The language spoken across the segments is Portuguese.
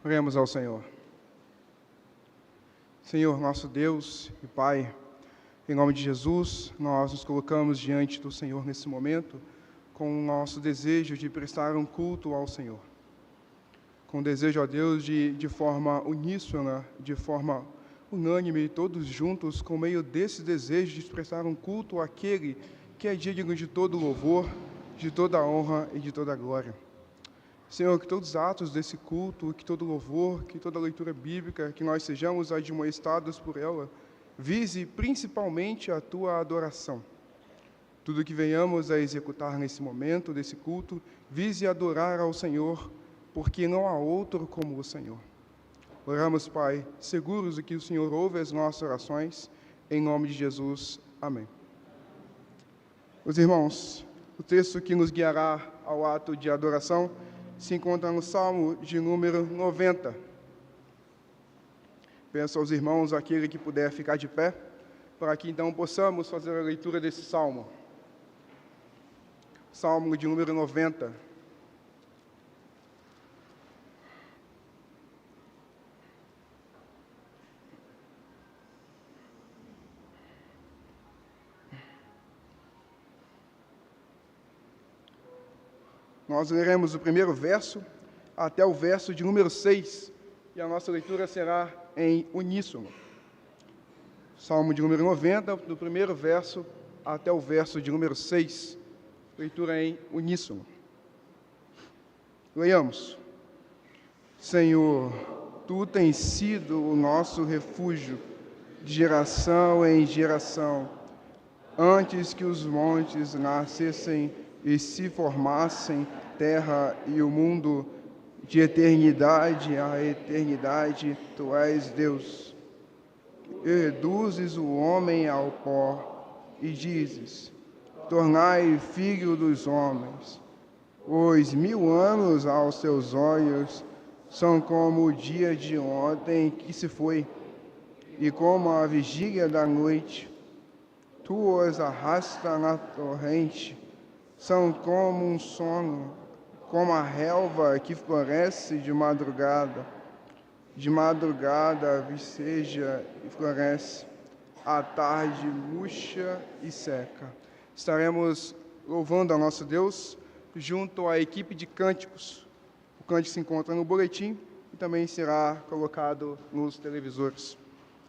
Oremos ao Senhor. Senhor, nosso Deus e Pai, em nome de Jesus, nós nos colocamos diante do Senhor nesse momento com o nosso desejo de prestar um culto ao Senhor. Com o desejo a Deus de forma uníssona, de forma unânime, todos juntos, com meio desse desejo de prestar um culto àquele que é digno de todo louvor, de toda honra e de toda glória. Senhor, que todos os atos desse culto, que todo louvor, que toda leitura bíblica, que nós sejamos admoestados por ela, vise principalmente a Tua adoração. Tudo que venhamos a executar nesse momento, desse culto, vise adorar ao Senhor, porque não há outro como o Senhor. Oramos, Pai, seguros de que o Senhor ouve as nossas orações, em nome de Jesus. Amém. Os irmãos, o texto que nos guiará ao ato de adoração se encontra no Salmo de número 90. Peço aos irmãos, aquele que puder ficar de pé, para que então possamos fazer a leitura desse Salmo. Salmo de número 90. Nós leremos o primeiro verso até o verso de número 6, e a nossa leitura será em uníssono. Salmo de número 90, do primeiro verso até o verso de número 6, leitura em uníssono. Leiamos. Senhor, Tu tens sido o nosso refúgio, de geração em geração. Antes que os montes nascessem e se formassem terra e o mundo, de eternidade a eternidade, Tu és Deus. E reduzes o homem ao pó, e dizes, tornai filho dos homens. Os 1000 anos aos teus olhos são como o dia de ontem que se foi, e como a vigília da noite. Tu os arrasta na torrente, são como um sono, como a relva que floresce de madrugada. De madrugada viceja e floresce, à tarde murcha e seca. Estaremos louvando a nosso Deus junto à equipe de cânticos. O cântico se encontra no boletim e também será colocado nos televisores.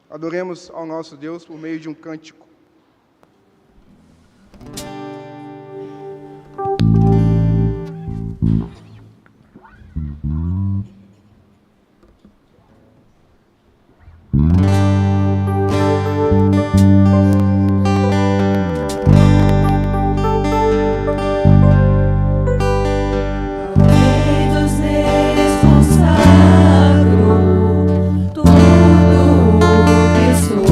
Adoremos ao nosso Deus por meio de um cântico. Tudo que sou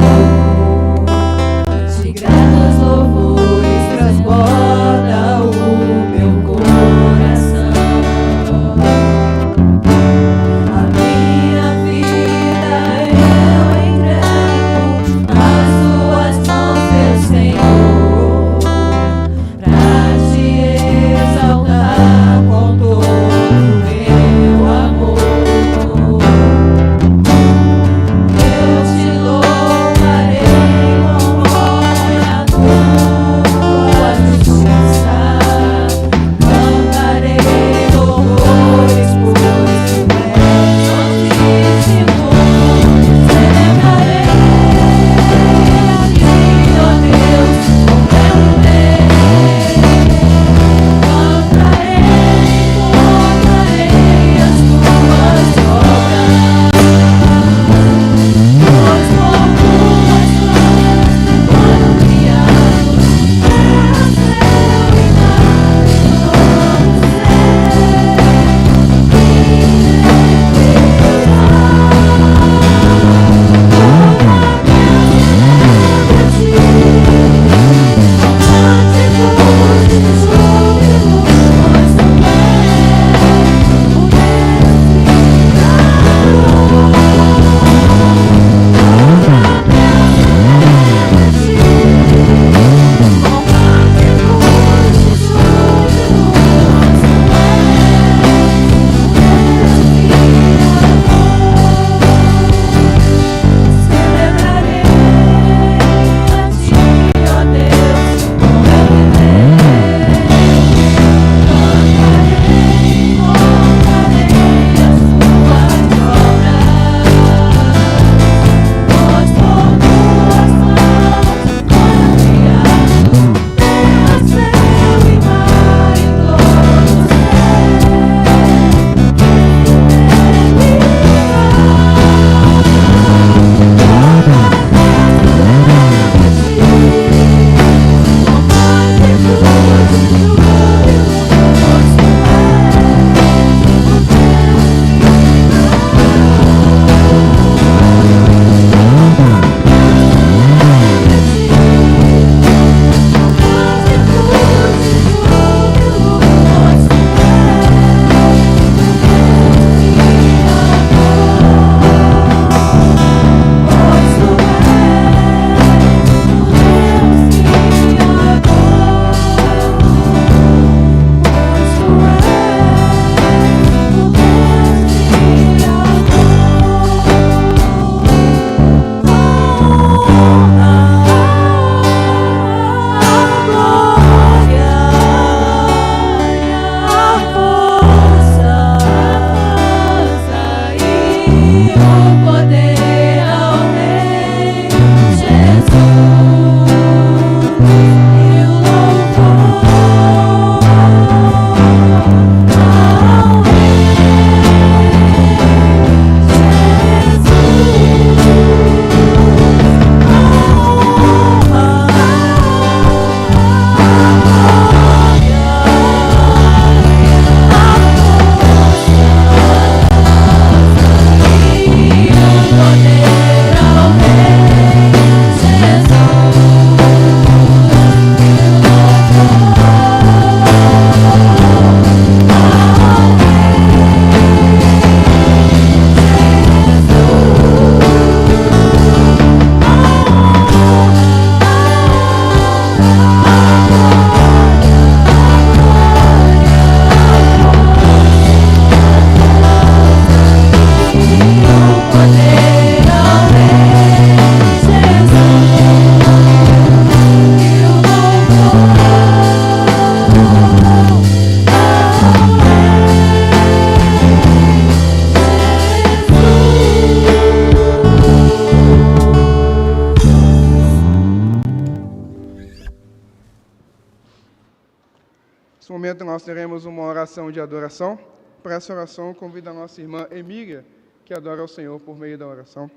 nós teremos uma oração de adoração. Para essa oração, convido a nossa irmã Emília, que adora ao Senhor por meio da oração.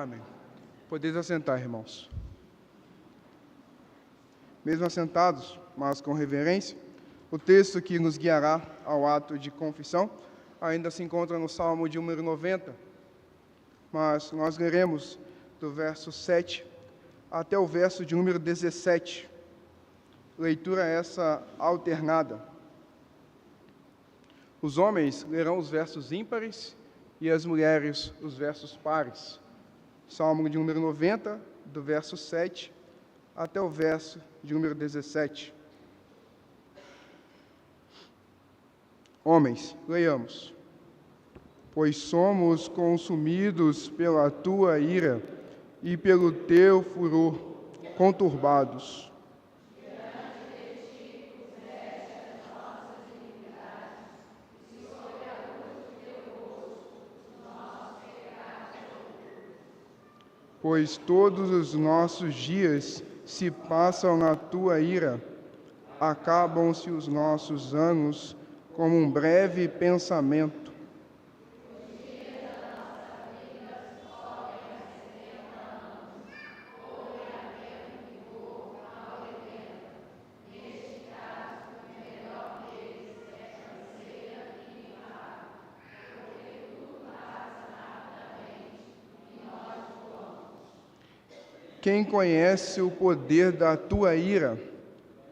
Amém. Podeis assentar, irmãos. Mesmo assentados, mas com reverência, o texto que nos guiará ao ato de confissão ainda se encontra no Salmo de número 90, mas nós leremos do verso 7 até o verso de número 17. Leitura essa alternada. Os homens lerão os versos ímpares e as mulheres os versos pares. Salmo de número 90, do verso 7 até o verso de número 17. Homens, leiamos. Pois somos consumidos pela tua ira e pelo teu furor conturbados. Pois todos os nossos dias se passam na tua ira, acabam-se os nossos anos como um breve pensamento. Quem conhece o poder da tua ira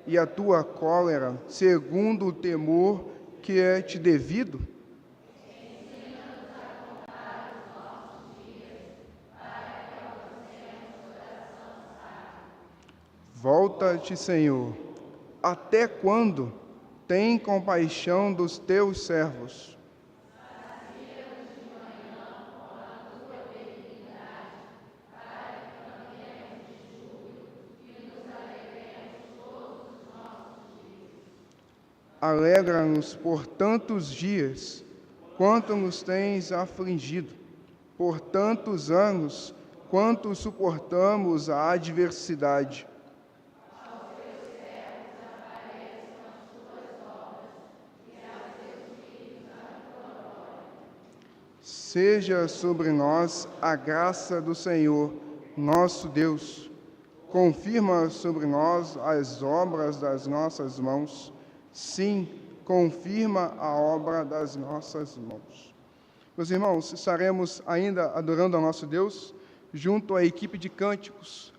e a tua cólera, segundo o temor que é te devido? Volta-te, Senhor. Até quando? Tem compaixão dos teus servos. Alegra-nos por tantos dias, quanto nos tens afligido, por tantos anos, quanto suportamos a adversidade. Seja sobre nós a graça do Senhor, nosso Deus. Confirma sobre nós as obras das nossas mãos. Sim, confirma a obra das nossas mãos. Meus irmãos, estaremos ainda adorando ao nosso Deus junto à equipe de cânticos.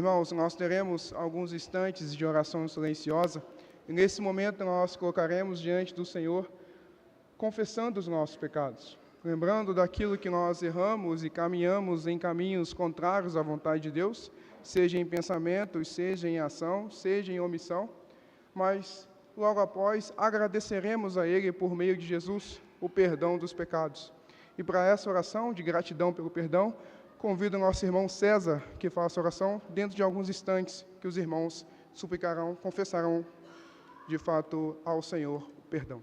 irmãos, nós teremos alguns instantes de oração silenciosa e nesse momento nós colocaremos diante do Senhor, confessando os nossos pecados, lembrando daquilo que nós erramos e caminhamos em caminhos contrários à vontade de Deus, seja em pensamentos, seja em ação, seja em omissão, mas logo após agradeceremos a Ele por meio de Jesus o perdão dos pecados. E para essa oração de gratidão pelo perdão, convido o nosso irmão César que faça a oração dentro de alguns instantes que os irmãos suplicarão, confessarão de fato ao Senhor o perdão.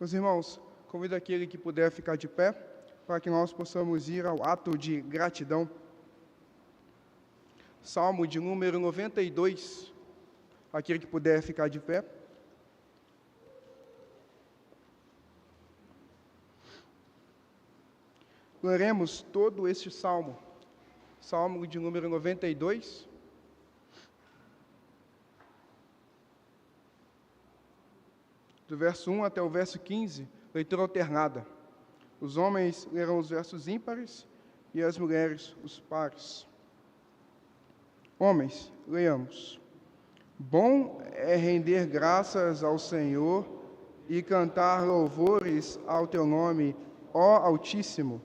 Meus irmãos, convido aquele que puder ficar de pé, para que nós possamos ir ao ato de gratidão. Salmo de número 92, aquele que puder ficar de pé. Leremos todo este salmo, salmo de número 92. Do verso 1 até o verso 15, leitura alternada. Os homens lerão os versos ímpares e as mulheres os pares. Homens, leiamos. Bom é render graças ao Senhor e cantar louvores ao teu nome, ó Altíssimo.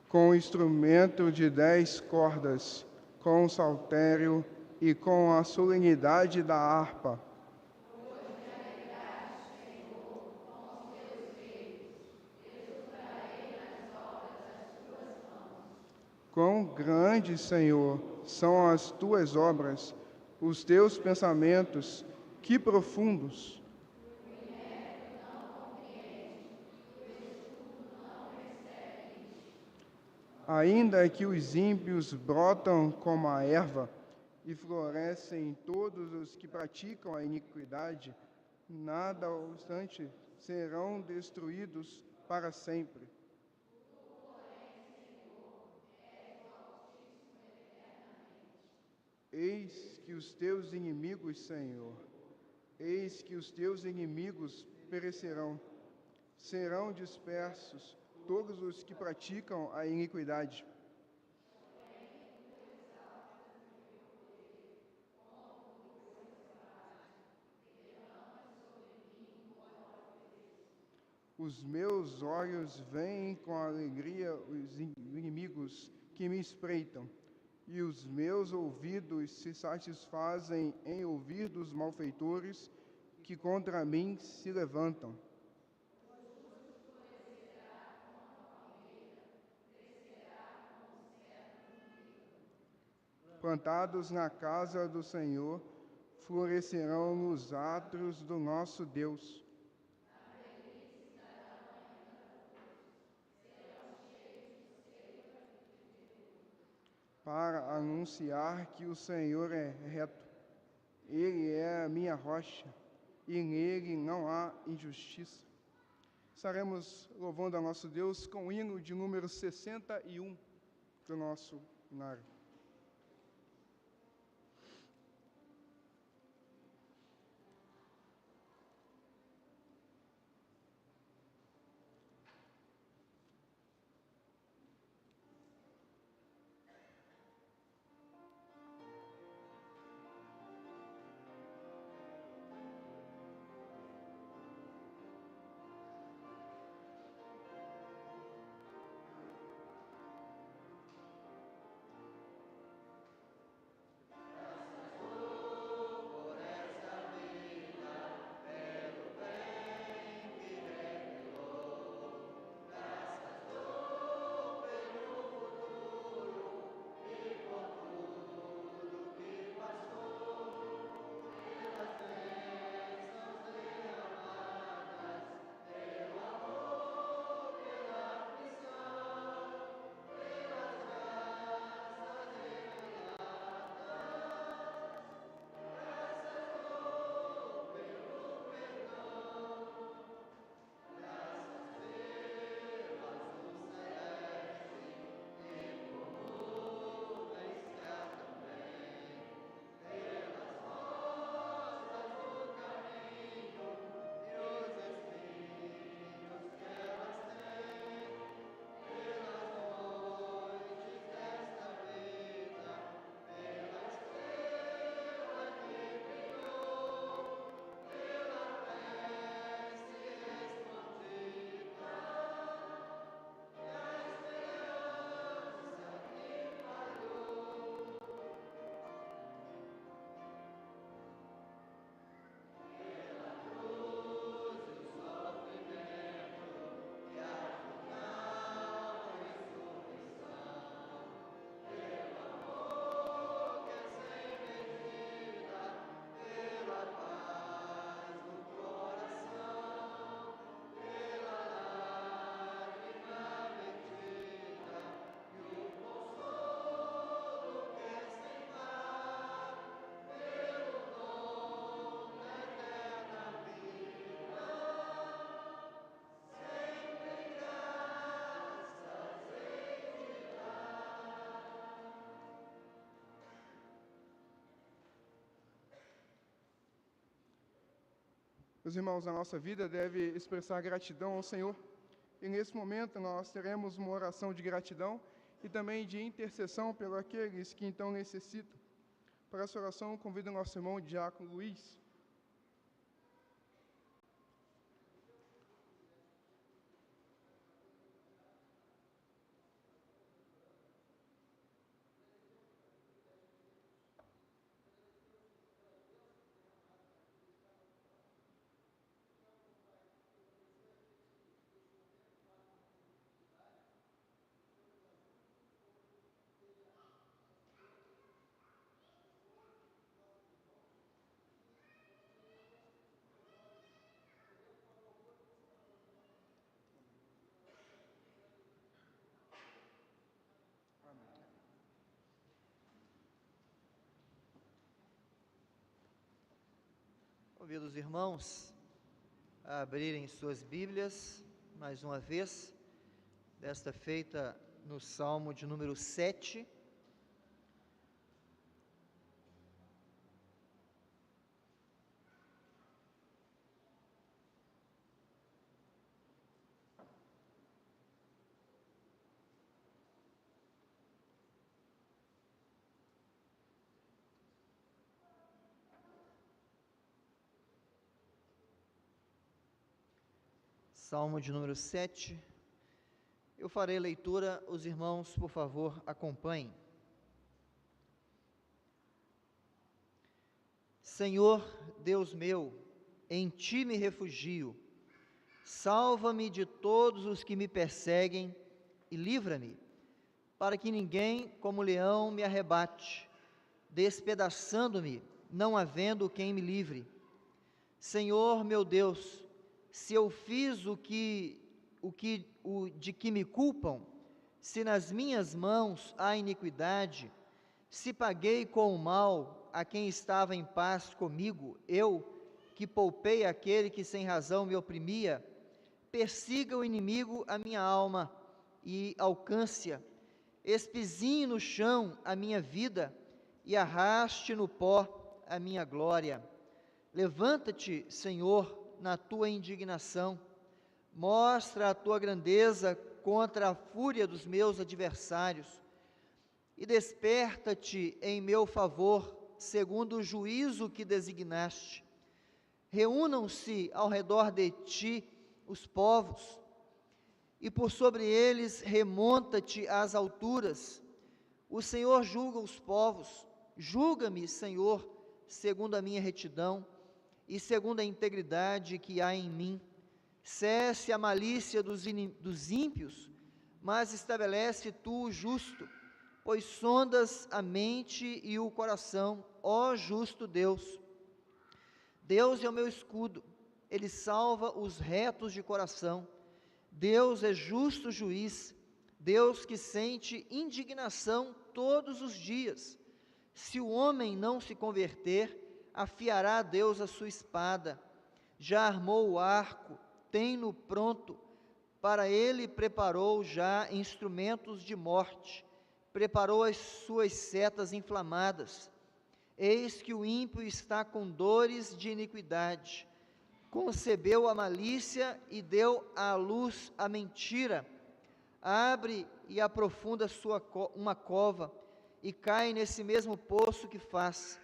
Com instrumento de 10 cordas, com saltério e com a solenidade da harpa. Quão grandes, Senhor, são as tuas obras, os teus pensamentos, que profundos. Ainda que os ímpios brotam como a erva e florescem todos os que praticam a iniquidade, nada obstante serão destruídos para sempre. Eis que os teus inimigos, Senhor, eis que os teus inimigos perecerão, serão dispersos todos os que praticam a iniquidade. Os meus olhos veem com alegria os inimigos que me espreitam, e os meus ouvidos se satisfazem em ouvir dos malfeitores que contra mim se levantam. Plantados na casa do Senhor, florescerão nos átrios do nosso Deus. Para anunciar que o Senhor é reto, Ele é a minha rocha, e nele não há injustiça. estaremos louvando a nosso Deus com o hino de número 61 do nosso hinário. Meus irmãos, a nossa vida deve expressar gratidão ao Senhor. E nesse momento nós teremos uma oração de gratidão e também de intercessão pelos aqueles que então necessitam. Para essa oração, convido o nosso irmão Diácono Luiz. Convido os irmãos a abrirem suas Bíblias, mais uma vez, desta feita no Salmo de número 7. Salmo de número 7, eu farei leitura, os irmãos, por favor, acompanhem. Senhor, Deus meu, em Ti me refugio, salva-me de todos os que me perseguem e livra-me, para que ninguém como leão me arrebate, despedaçando-me, não havendo quem me livre. Senhor, meu Deus, se eu fiz de que me culpam, se nas minhas mãos há iniquidade, se paguei com o mal a quem estava em paz comigo, eu, que poupei aquele que sem razão me oprimia, persiga o inimigo a minha alma e alcance-a, espizinhe no chão a minha vida e arraste no pó a minha glória. Levanta-te, Senhor, na tua indignação, mostra a tua grandeza contra a fúria dos meus adversários, e desperta-te em meu favor, segundo o juízo que designaste. Reúnam-se ao redor de ti os povos, e por sobre eles remonta-te às alturas. O Senhor julga os povos. Julga-me, Senhor, segundo a minha retidão e segundo a integridade que há em mim. Cesse a malícia dos ímpios, mas estabelece tu o justo, pois sondas a mente e o coração, ó justo Deus. Deus é o meu escudo, Ele salva os retos de coração. Deus é justo juiz, Deus que sente indignação todos os dias. Se o homem não se converter, afiará Deus a sua espada. Já armou o arco, tem-no pronto, para ele preparou já instrumentos de morte, preparou as suas setas inflamadas. Eis que o ímpio está com dores de iniquidade, concebeu a malícia e deu à luz a mentira. Abre e aprofunda uma cova, e cai nesse mesmo poço que faz.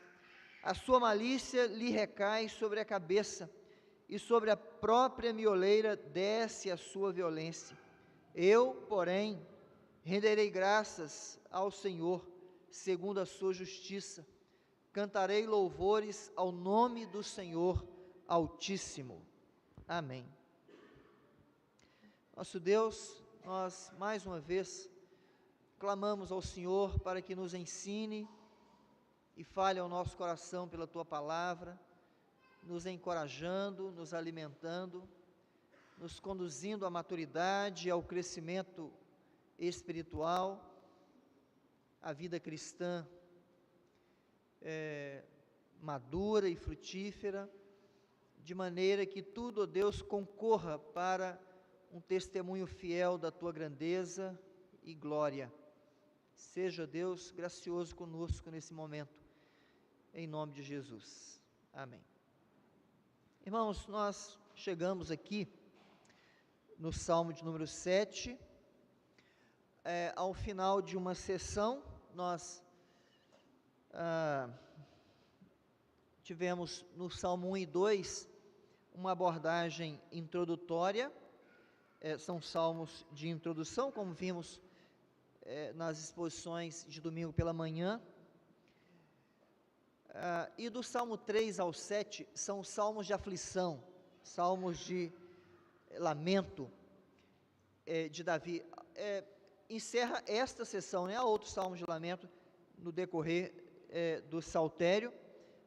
A sua malícia lhe recai sobre a cabeça, e sobre a própria mioleira desce a sua violência. Eu, porém, renderei graças ao Senhor, segundo a sua justiça. Cantarei louvores ao nome do Senhor Altíssimo. Amém. Nosso Deus, nós mais uma vez clamamos ao Senhor para que nos ensine e fale ao nosso coração pela Tua palavra, nos encorajando, nos alimentando, nos conduzindo à maturidade, ao crescimento espiritual, à vida cristã madura e frutífera, de maneira que tudo, ó Deus, concorra para um testemunho fiel da Tua grandeza e glória. Seja, Deus, gracioso conosco nesse momento, em nome de Jesus. Amém. Irmãos, nós chegamos aqui no Salmo de número 7, ao final de uma sessão. Nós tivemos no Salmo 1 e 2 uma abordagem introdutória, são salmos de introdução, como vimos nas exposições de domingo pela manhã, e do Salmo 3 ao 7 são salmos de aflição, salmos de lamento de Davi. Encerra esta sessão, há outros salmos de lamento no decorrer do saltério,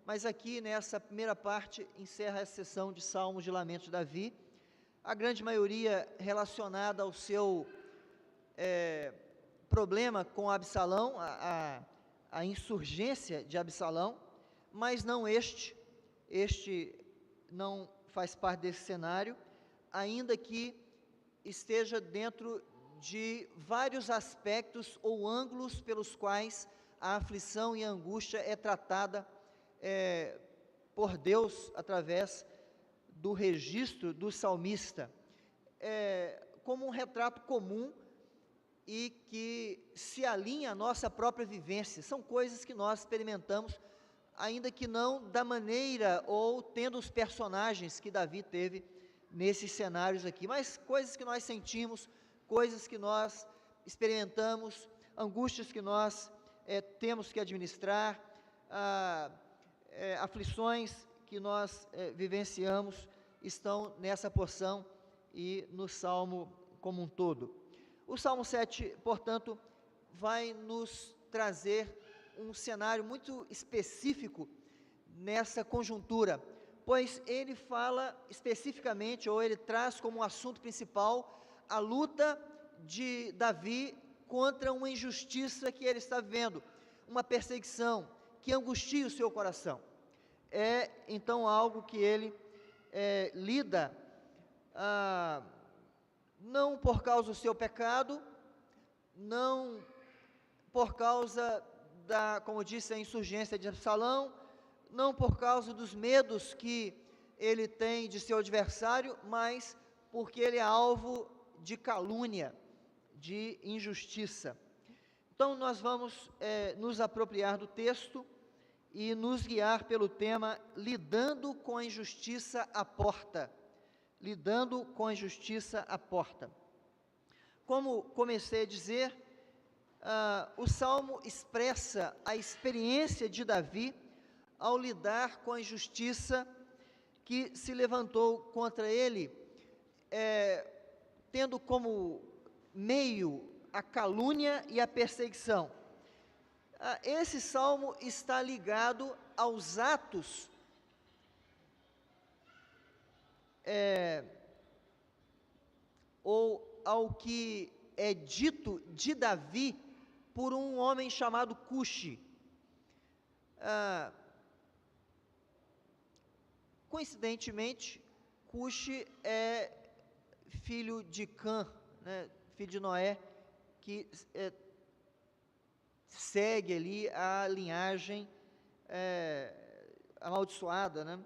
mas aqui nessa primeira parte encerra essa sessão de salmos de lamento de Davi, a grande maioria relacionada ao seu problema com Absalão, a insurgência de Absalão, mas não este não faz parte desse cenário, ainda que esteja dentro de vários aspectos ou ângulos pelos quais a aflição e a angústia é tratada por Deus através do registro do salmista, como um retrato comum e que se alinha à nossa própria vivência. São coisas que nós experimentamos, ainda que não da maneira ou tendo os personagens que Davi teve nesses cenários aqui, mas coisas que nós sentimos, coisas que nós experimentamos, angústias que nós temos que administrar, aflições que nós vivenciamos, estão nessa porção e no Salmo como um todo. O Salmo 7, portanto, vai nos trazer um cenário muito específico nessa conjuntura, pois ele fala especificamente, ou ele traz como assunto principal, a luta de Davi contra uma injustiça que ele está vivendo, uma perseguição que angustia o seu coração. Então algo que ele lida não por causa do seu pecado, não por causa como disse, a insurgência de Absalão, não por causa dos medos que ele tem de seu adversário, mas porque ele é alvo de calúnia, de injustiça. Então nós vamos nos apropriar do texto e nos guiar pelo tema lidando com a injustiça à porta. Lidando com a injustiça à porta. Como comecei a dizer, o Salmo expressa a experiência de Davi ao lidar com a injustiça que se levantou contra ele, tendo como meio a calúnia e a perseguição. Esse salmo está ligado aos atos ou ao que é dito de Davi por um homem chamado Cuxi. Coincidentemente, Cuxi é filho de Cã, né, filho de Noé, que segue ali a linhagem amaldiçoada, né?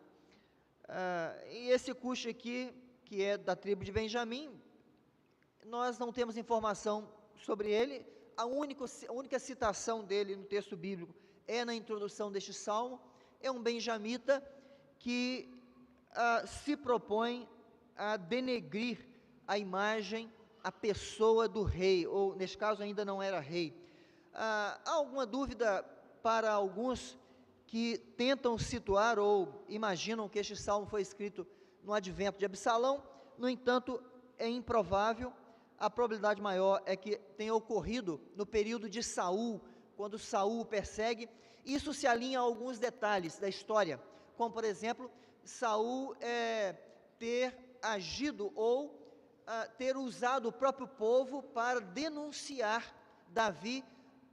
E esse Cuxi aqui, que é da tribo de Benjamim, nós não temos informação sobre ele. A única citação dele no texto bíblico é na introdução deste salmo. É um benjamita que se propõe a denegrir a imagem, a pessoa do rei, ou neste caso ainda não era rei. Há alguma dúvida para alguns que tentam situar ou imaginam que este salmo foi escrito no advento de Absalão? No entanto, é improvável. A probabilidade maior é que tenha ocorrido no período de Saul, quando Saul o persegue. Isso se alinha a alguns detalhes da história, como por exemplo, Saul ter agido ou ter usado o próprio povo para denunciar Davi,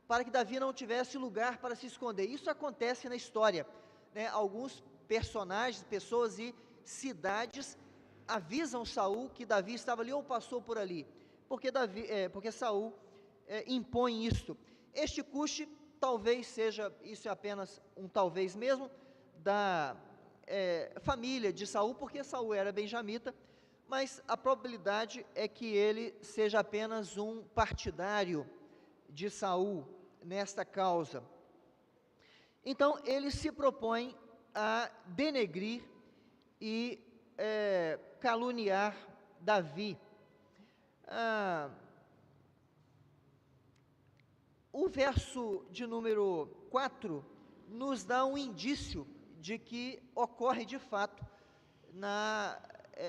para que Davi não tivesse lugar para se esconder. Isso acontece na história, né? Alguns personagens, pessoas e cidades avisam Saul que Davi estava ali ou passou por ali, porque Saul impõe isto. Este Cuxi talvez seja, isso é apenas um talvez mesmo, da família de Saul, porque Saul era benjamita, mas a probabilidade é que ele seja apenas um partidário de Saul nesta causa. Então ele se propõe a denegrir e caluniar Davi. O verso de número 4 nos dá um indício de que ocorre de fato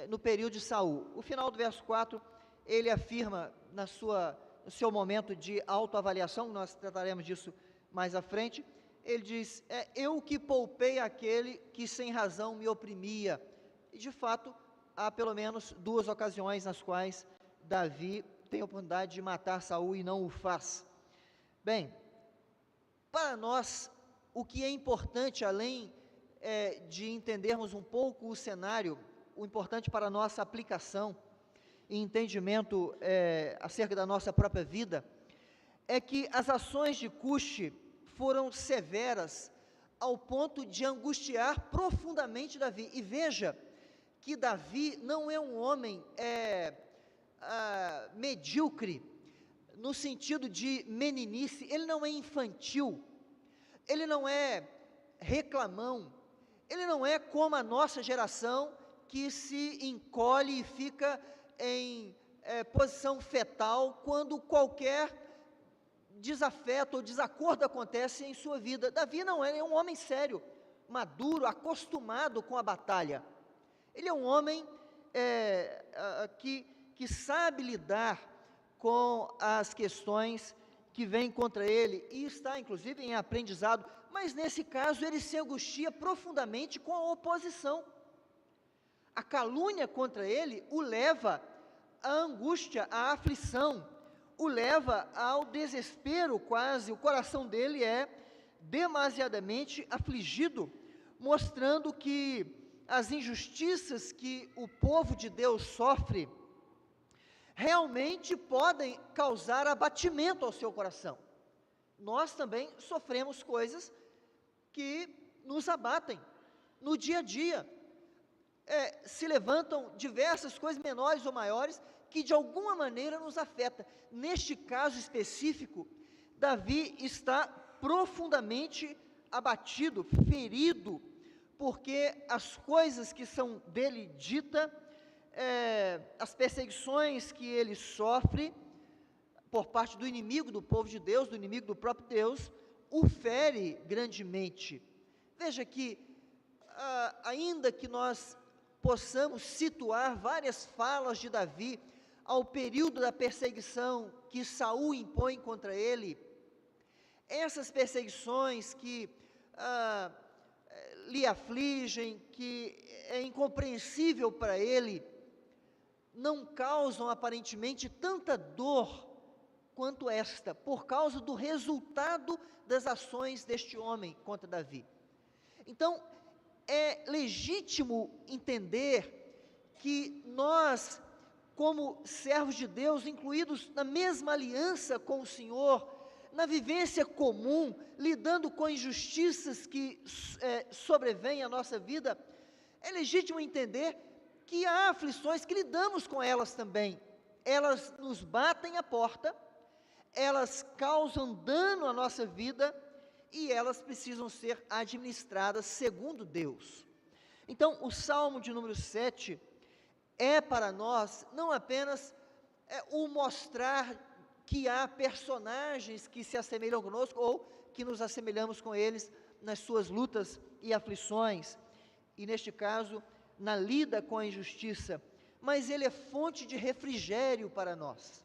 no período de Saul. O final do verso 4, ele afirma no seu momento de autoavaliação, nós trataremos disso mais à frente, ele diz, eu que poupei aquele que sem razão me oprimia. E de fato, há pelo menos duas ocasiões nas quais Davi tem a oportunidade de matar Saul e não o faz. Bem, para nós, o que é importante, além de entendermos um pouco o cenário, o importante para a nossa aplicação e entendimento acerca da nossa própria vida, é que as ações de Cuxi foram severas ao ponto de angustiar profundamente Davi. E veja que Davi não é um homem medíocre, no sentido de meninice. Ele não é infantil, ele não é reclamão, ele não é como a nossa geração que se encolhe e fica em posição fetal quando qualquer desafeto ou desacordo acontece em sua vida. Davi não é um homem sério, maduro, acostumado com a batalha. Ele é um homem que sabe lidar com as questões que vêm contra ele e está inclusive em aprendizado, mas nesse caso ele se angustia profundamente com a oposição. A calúnia contra ele o leva à angústia, à aflição, o leva ao desespero quase. O coração dele é demasiadamente afligido, mostrando que as injustiças que o povo de Deus sofre realmente podem causar abatimento ao seu coração. Nós também sofremos coisas que nos abatem no dia a dia. Se levantam diversas coisas menores ou maiores que de alguma maneira nos afetam. Neste caso específico, Davi está profundamente abatido, ferido, porque as coisas que são dele ditas, as perseguições que ele sofre por parte do inimigo do povo de Deus, do inimigo do próprio Deus, o fere grandemente. Veja que, ainda que nós possamos situar várias falas de Davi ao período da perseguição que Saul impõe contra ele, essas perseguições que lhe afligem, que é incompreensível para ele, não causam aparentemente tanta dor quanto esta, por causa do resultado das ações deste homem contra Davi. Então, é legítimo entender que nós, como servos de Deus, incluídos na mesma aliança com o Senhor, na vivência comum, lidando com injustiças que sobrevêm à nossa vida, é legítimo entender que há aflições que lidamos com elas também. Elas nos batem à porta, elas causam dano à nossa vida e elas precisam ser administradas segundo Deus. Então, o Salmo de número 7 é para nós não apenas o mostrar que há personagens que se assemelham conosco ou que nos assemelhamos com eles nas suas lutas e aflições, e neste caso, na lida com a injustiça, mas ele é fonte de refrigério para nós.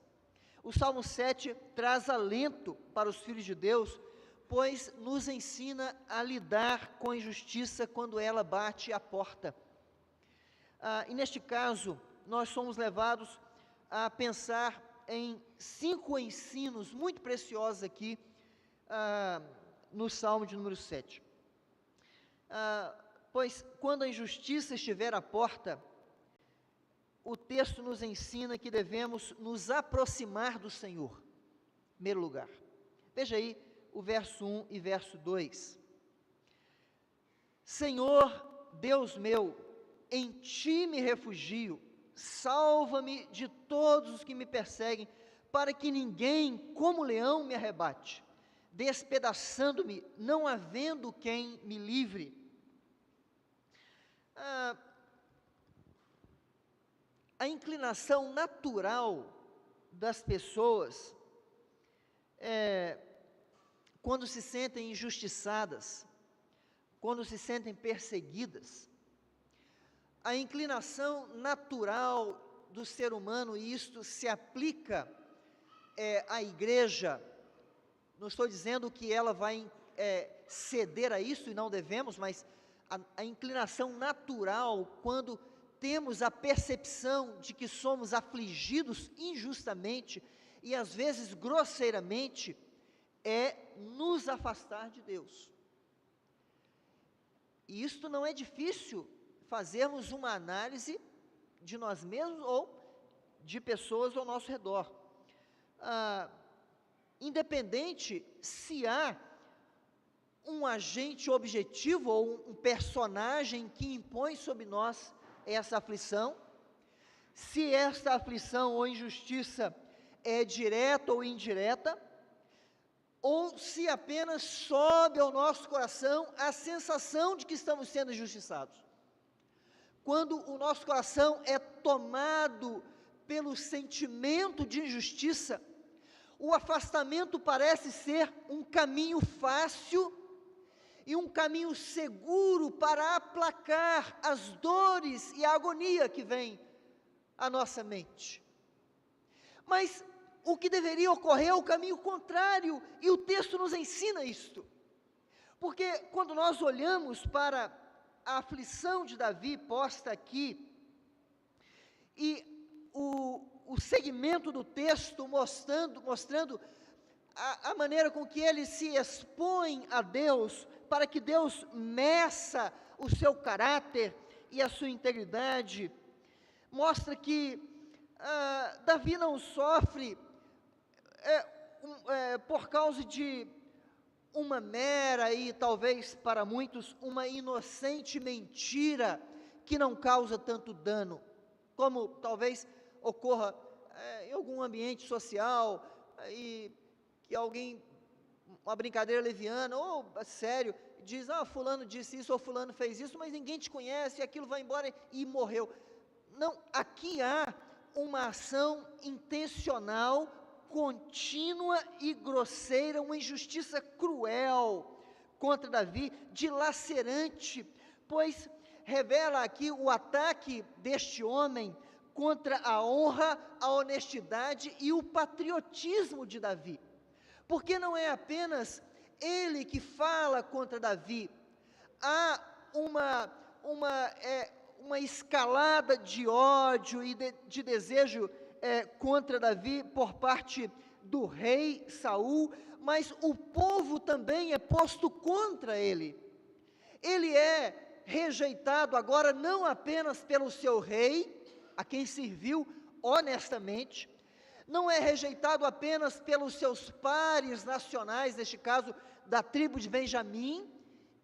O Salmo 7 traz alento para os filhos de Deus, pois nos ensina a lidar com a injustiça quando ela bate à porta. E neste caso, nós somos levados a pensar em 5 ensinos muito preciosos aqui no Salmo de número 7. Pois quando a injustiça estiver à porta, o texto nos ensina que devemos nos aproximar do Senhor, em primeiro lugar. Veja aí o verso 1 e verso 2. Senhor, Deus meu, em Ti me refugio, salva-me de todos os que me perseguem, para que ninguém, como leão, me arrebate, despedaçando-me, não havendo quem me livre. A inclinação natural das pessoas, quando se sentem injustiçadas, quando se sentem perseguidas, a inclinação natural do ser humano, e isto se aplica à igreja, não estou dizendo que ela vai ceder a isso, e não devemos, mas a inclinação natural, quando temos a percepção de que somos afligidos injustamente, e às vezes grosseiramente, é nos afastar de Deus. E isto não é difícil, fazermos uma análise de nós mesmos ou de pessoas ao nosso redor. Independente se há um agente objetivo ou um personagem que impõe sobre nós essa aflição, se esta aflição ou injustiça é direta ou indireta, ou se apenas sobe ao nosso coração a sensação de que estamos sendo injustiçados. Quando o nosso coração é tomado pelo sentimento de injustiça, o afastamento parece ser um caminho fácil e um caminho seguro para aplacar as dores e a agonia que vem à nossa mente. Mas o que deveria ocorrer é o caminho contrário, e o texto nos ensina isto. Porque quando nós olhamos para a aflição de Davi posta aqui, e o segmento do texto mostrando a maneira com que ele se expõe a Deus, para que Deus meça o seu caráter e a sua integridade, mostra que Davi não sofre por causa de uma mera e talvez para muitos uma inocente mentira que não causa tanto dano, como talvez ocorra em algum ambiente social, e que alguém, uma brincadeira leviana, ou sério, diz, fulano disse isso, ou fulano fez isso, mas ninguém te conhece, e aquilo vai embora e morreu. Não, aqui há uma ação intencional, contínua e grosseira, uma injustiça cruel contra Davi, dilacerante, pois revela aqui o ataque deste homem contra a honra, a honestidade e o patriotismo de Davi, porque não é apenas ele que fala contra Davi, há uma escalada de ódio e de desejo contra Davi por parte do rei Saul, mas o povo também é posto contra ele. Ele é rejeitado agora não apenas pelo seu rei, a quem serviu honestamente, não é rejeitado apenas pelos seus pares nacionais, neste caso da tribo de Benjamim,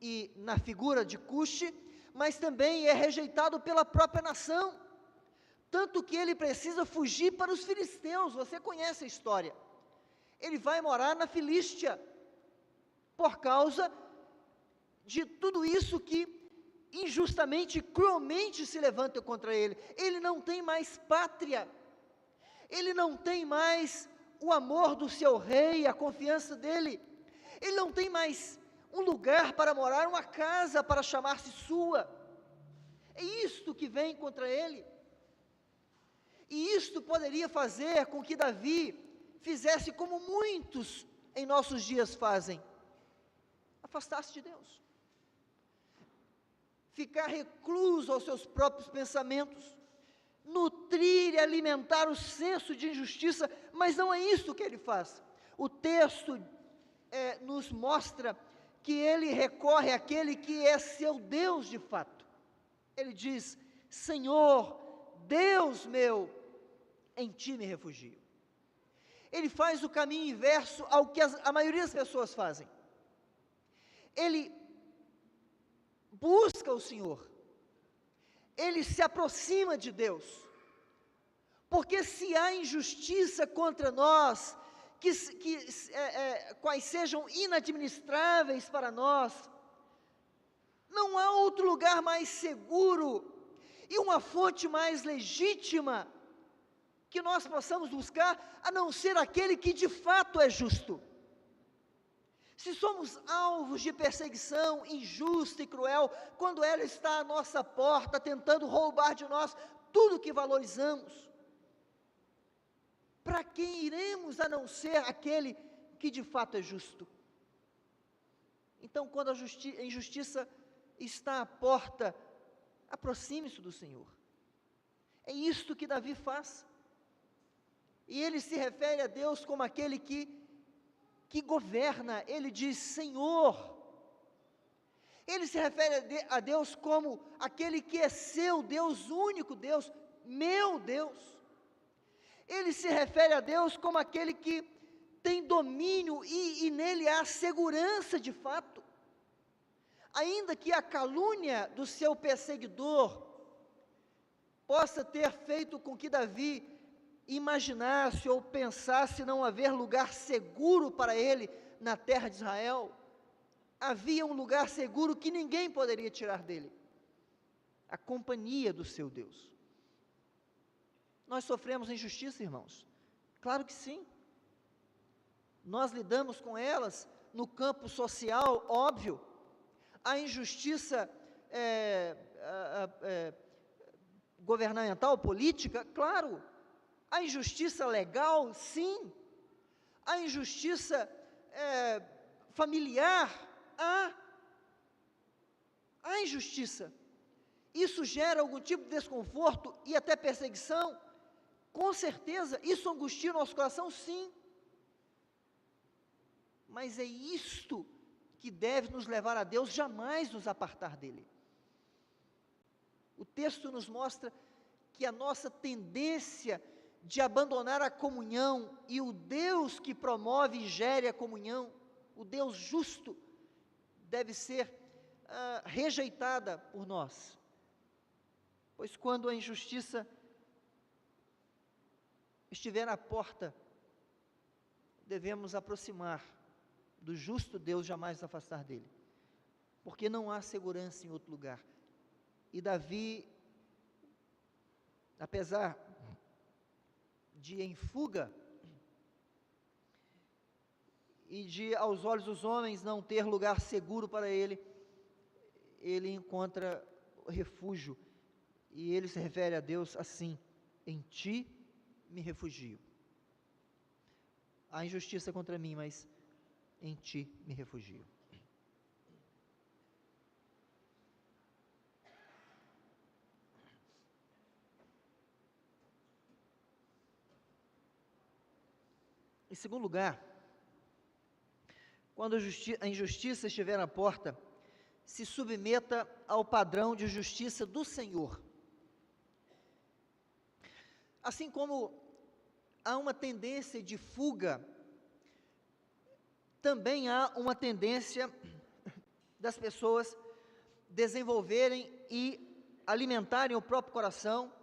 e na figura de Cuxi, mas também é rejeitado pela própria nação, tanto que ele precisa fugir para os filisteus. Você conhece a história, ele vai morar na Filístia, por causa de tudo isso que injustamente, cruelmente se levanta contra ele. Ele não tem mais pátria, ele não tem mais o amor do seu rei, a confiança dele, ele não tem mais um lugar para morar, uma casa para chamar-se sua. É isto que vem contra ele, e isto poderia fazer com que Davi fizesse como muitos em nossos dias fazem: afastar-se de Deus, ficar recluso aos seus próprios pensamentos, nutrir e alimentar o senso de injustiça, mas não é isso que ele faz. O texto nos mostra que ele recorre àquele que é seu Deus de fato. Ele diz: Senhor, Deus meu, em ti me refugio. Ele faz o caminho inverso ao que a maioria das pessoas fazem. Ele busca o Senhor, ele se aproxima de Deus, porque se há injustiça contra nós, quais sejam inadministráveis para nós, não há outro lugar mais seguro e uma fonte mais legítima que nós possamos buscar, a não ser aquele que de fato é justo. Se somos alvos de perseguição injusta e cruel, quando ela está à nossa porta, tentando roubar de nós tudo que valorizamos, para quem iremos a não ser aquele que de fato é justo? Então, quando a injustiça está à porta, aproxime-se do Senhor. É isto que Davi faz. E ele se refere a Deus como aquele que governa. Ele diz Senhor. Ele se refere a Deus como aquele que é seu Deus, único Deus, meu Deus. Ele se refere a Deus como aquele que tem domínio e nele há segurança de fato. Ainda que a calúnia do seu perseguidor possa ter feito com que Davi imaginasse ou pensasse não haver lugar seguro para ele na terra de Israel, havia um lugar seguro que ninguém poderia tirar dele: a companhia do seu Deus. Nós sofremos injustiça, irmãos? Claro que sim. Nós lidamos com elas no campo social, óbvio. A injustiça governamental, política, claro. A injustiça legal, sim. A injustiça familiar, há injustiça. Isso gera algum tipo de desconforto e até perseguição? Com certeza, isso angustia o nosso coração, sim. Mas é isto que deve nos levar a Deus, jamais nos apartar dele. O texto nos mostra que a nossa tendência de abandonar a comunhão e o Deus que promove e gere a comunhão, o Deus justo, deve ser rejeitada por nós. Pois quando a injustiça estiver à porta, devemos aproximar do justo Deus, jamais nos afastar dele, porque não há segurança em outro lugar. E Davi, apesar de em fuga, e de aos olhos dos homens não ter lugar seguro para ele, ele encontra refúgio, e ele se refere a Deus assim: em ti me refugio. Há injustiça contra mim, mas em ti me refugio. Em segundo lugar, quando a injustiça estiver na porta, se submeta ao padrão de justiça do Senhor. Assim como há uma tendência de fuga, também há uma tendência das pessoas desenvolverem e alimentarem o próprio coração,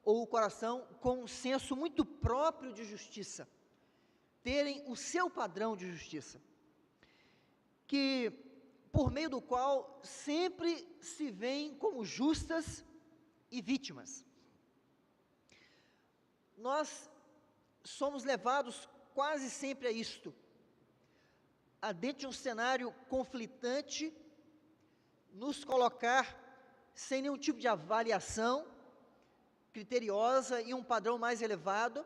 ou o coração com um senso muito próprio de justiça, terem o seu padrão de justiça, que por meio do qual sempre se veem como justas e vítimas. Nós somos levados quase sempre a isto, a dentro de um cenário conflitante, nos colocar sem nenhum tipo de avaliação criteriosa e um padrão mais elevado,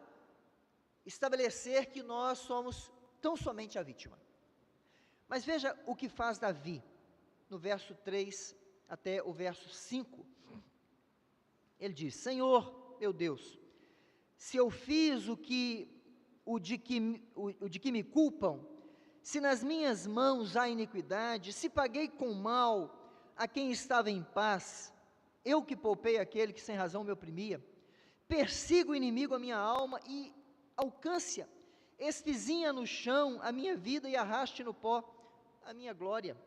estabelecer que nós somos tão somente a vítima. Mas veja o que faz Davi, no verso 3 até o verso 5. Ele diz: Senhor, meu Deus, se eu fiz o de que me culpam, se nas minhas mãos há iniquidade, se paguei com mal a quem estava em paz, eu que poupei aquele que sem razão me oprimia, persigo o inimigo a minha alma e alcance-a, espezinha no chão a minha vida e arraste no pó a minha glória.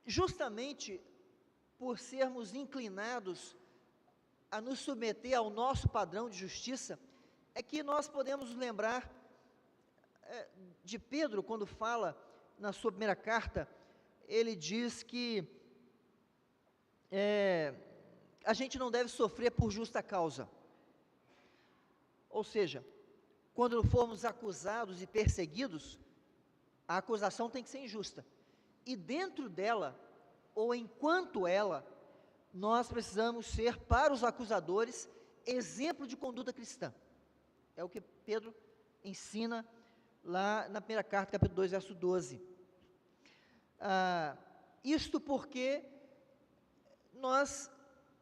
Justamente por sermos inclinados a nos submeter ao nosso padrão de justiça, é que nós podemos nos lembrar de Pedro, quando fala na sua primeira carta, ele diz que a gente não deve sofrer por justa causa. Ou seja, quando formos acusados e perseguidos, a acusação tem que ser injusta. E dentro dela, ou enquanto ela, nós precisamos ser, para os acusadores, exemplo de conduta cristã. É o que Pedro ensina lá na primeira carta, capítulo 2, verso 12. Isto porque nós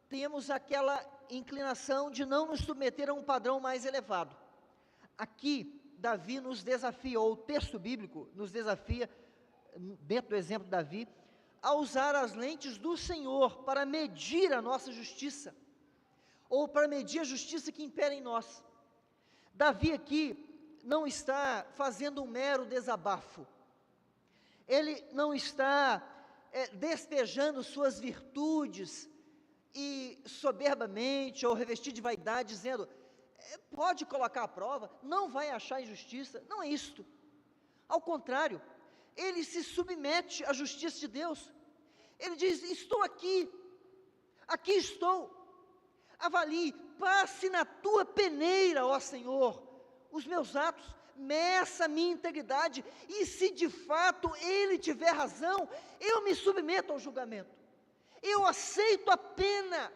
temos aquela inclinação de não nos submeter a um padrão mais elevado. Aqui, Davi nos desafia, ou o texto bíblico nos desafia, dentro do exemplo de Davi, a usar as lentes do Senhor para medir a nossa justiça, ou para medir a justiça que impera em nós. Davi aqui não está fazendo um mero desabafo, ele não está despejando suas virtudes e soberbamente, ou revestido de vaidade, dizendo, pode colocar à prova, não vai achar injustiça. Não é isto. Ao contrário, ele se submete à justiça de Deus. Ele diz, estou aqui estou, avalie, passe na tua peneira, ó Senhor, os meus atos, meça a minha integridade, e se de fato ele tiver razão, eu me submeto ao julgamento, eu aceito a pena,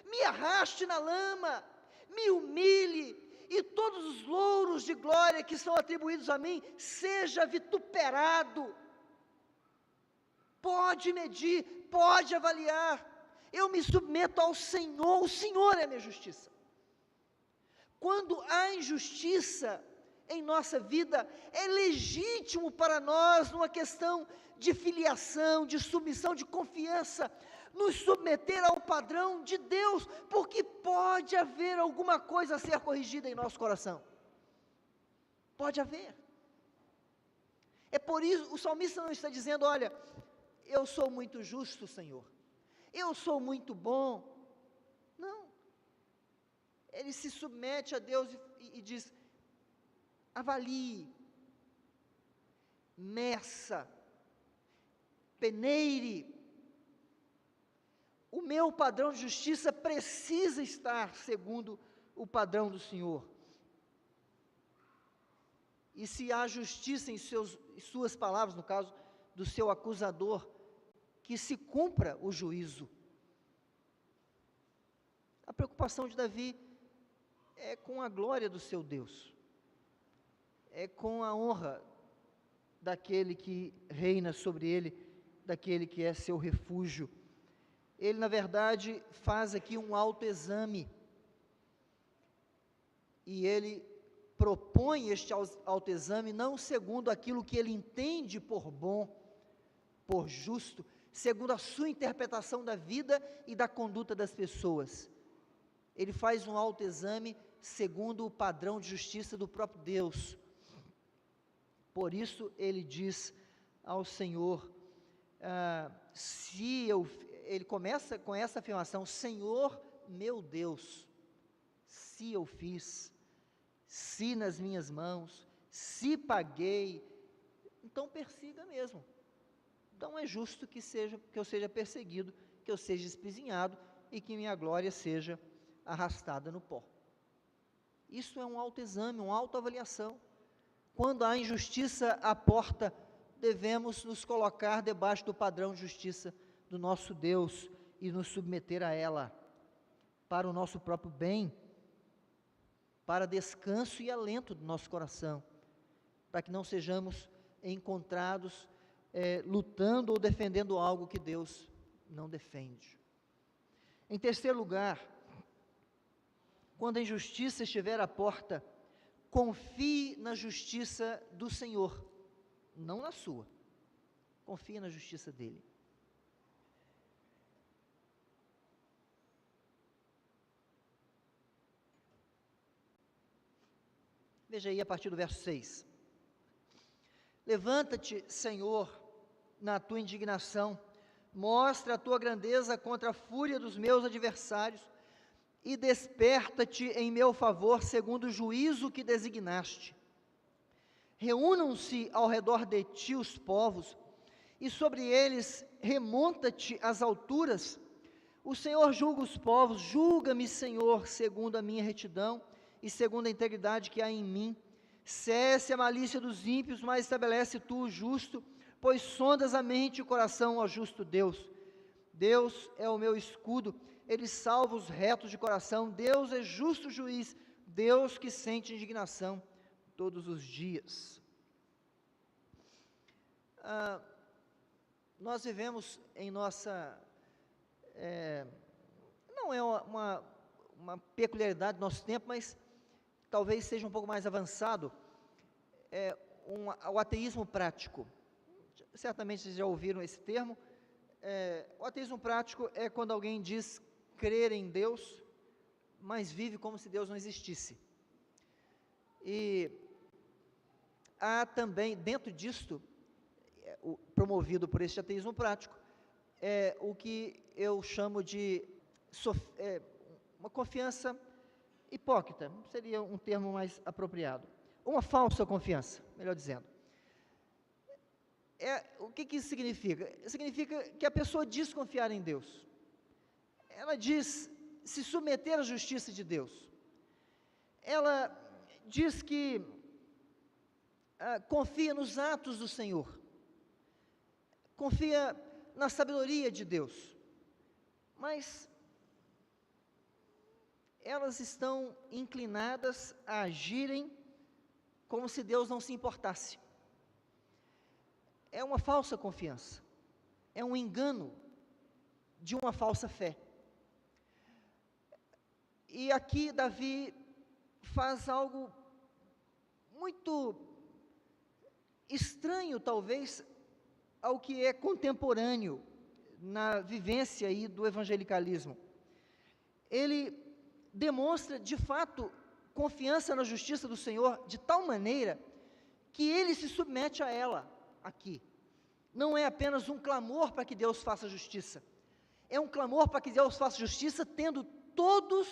me arraste na lama, me humilhe, e todos os louros de glória que são atribuídos a mim, seja vituperado. Pode medir, pode avaliar, eu me submeto ao Senhor, o Senhor é a minha justiça. Quando há injustiça, em nossa vida, é legítimo para nós, numa questão de filiação, de submissão, de confiança, nos submeter ao padrão de Deus, porque pode haver alguma coisa a ser corrigida em nosso coração. Pode haver. É por isso, o salmista não está dizendo, olha, eu sou muito justo, Senhor, eu sou muito bom. Não. Ele se submete a Deus e diz, avalie, meça, peneire. O meu padrão de justiça precisa estar segundo o padrão do Senhor. E se há justiça em suas palavras, no caso do seu acusador, que se cumpra o juízo. A preocupação de Davi é com a glória do seu Deus, é com a honra daquele que reina sobre ele, daquele que é seu refúgio. Ele, na verdade, faz aqui um autoexame, e ele propõe este autoexame não segundo aquilo que ele entende por bom, por justo, segundo a sua interpretação da vida e da conduta das pessoas. Ele faz um autoexame segundo o padrão de justiça do próprio Deus. Por isso ele diz ao Senhor, ele começa com essa afirmação, Senhor meu Deus, se eu fiz, se nas minhas mãos, se paguei, então persiga mesmo. Então é justo que eu seja perseguido, que eu seja espizinhado e que minha glória seja arrastada no pó. Isso é um autoexame, uma autoavaliação. Quando há injustiça à porta, devemos nos colocar debaixo do padrão de justiça do nosso Deus e nos submeter a ela, para o nosso próprio bem, para descanso e alento do nosso coração, para que não sejamos encontrados lutando ou defendendo algo que Deus não defende. Em terceiro lugar, quando a injustiça estiver à porta, confie na justiça do Senhor, não na sua. Confie na justiça dele. Veja aí a partir do verso 6. Levanta-te, Senhor, na tua indignação, mostra a tua grandeza contra a fúria dos meus adversários, e desperta-te em meu favor, segundo o juízo que designaste. Reúnam-se ao redor de ti os povos, e sobre eles remonta-te às alturas. O Senhor julga os povos, julga-me, Senhor, segundo a minha retidão, e segundo a integridade que há em mim. Cesse a malícia dos ímpios, mas estabelece tu o justo, pois sondas a mente e o coração, ó justo Deus. Deus é o meu escudo, Ele salva os retos de coração. Deus é justo juiz, Deus que sente indignação todos os dias. Nós vivemos em nossa, não é uma peculiaridade do nosso tempo, mas talvez seja um pouco mais avançado, o ateísmo prático. Certamente vocês já ouviram esse termo. O ateísmo prático é quando alguém diz crer em Deus, mas vive como se Deus não existisse. E há também, dentro disto, promovido por esse ateísmo prático, o que eu chamo de uma confiança hipócrita, seria um termo mais apropriado. Uma falsa confiança, melhor dizendo. O que isso significa? Significa que a pessoa diz confiar em Deus. Ela diz se submeter à justiça de Deus. Ela diz que confia nos atos do Senhor. Confia na sabedoria de Deus. Mas elas estão inclinadas a agirem como se Deus não se importasse. É uma falsa confiança, é um engano de uma falsa fé. E aqui Davi faz algo muito estranho, talvez, ao que é contemporâneo na vivência aí do evangelicalismo. Ele demonstra, de fato, confiança na justiça do Senhor, de tal maneira que ele se submete a ela aqui. Não é apenas um clamor para que Deus faça justiça, é um clamor para que Deus faça justiça, tendo todos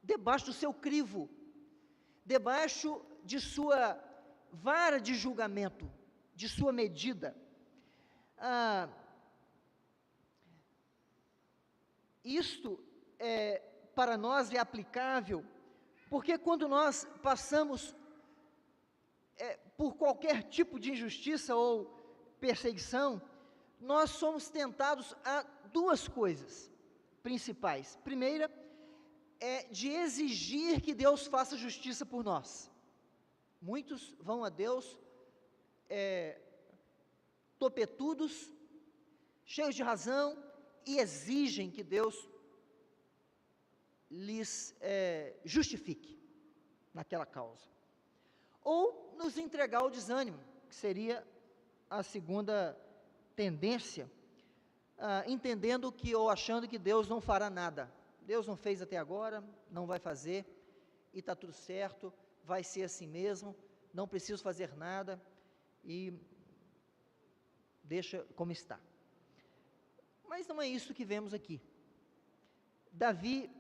debaixo do seu crivo, debaixo de sua vara de julgamento, de sua medida. Isto para nós é aplicável, porque quando nós passamos por qualquer tipo de injustiça ou perseguição, nós somos tentados a duas coisas principais. Primeira, é de exigir que Deus faça justiça por nós. Muitos vão a Deus topetudos, cheios de razão, e exigem que Deus lhes justifique naquela causa. Ou nos entregar ao desânimo, que seria a segunda tendência, entendendo que ou achando que Deus não fará nada. Deus não fez até agora, não vai fazer, e está tudo certo, vai ser assim mesmo, não preciso fazer nada, e deixa como está. Mas não é isso que vemos aqui. Davi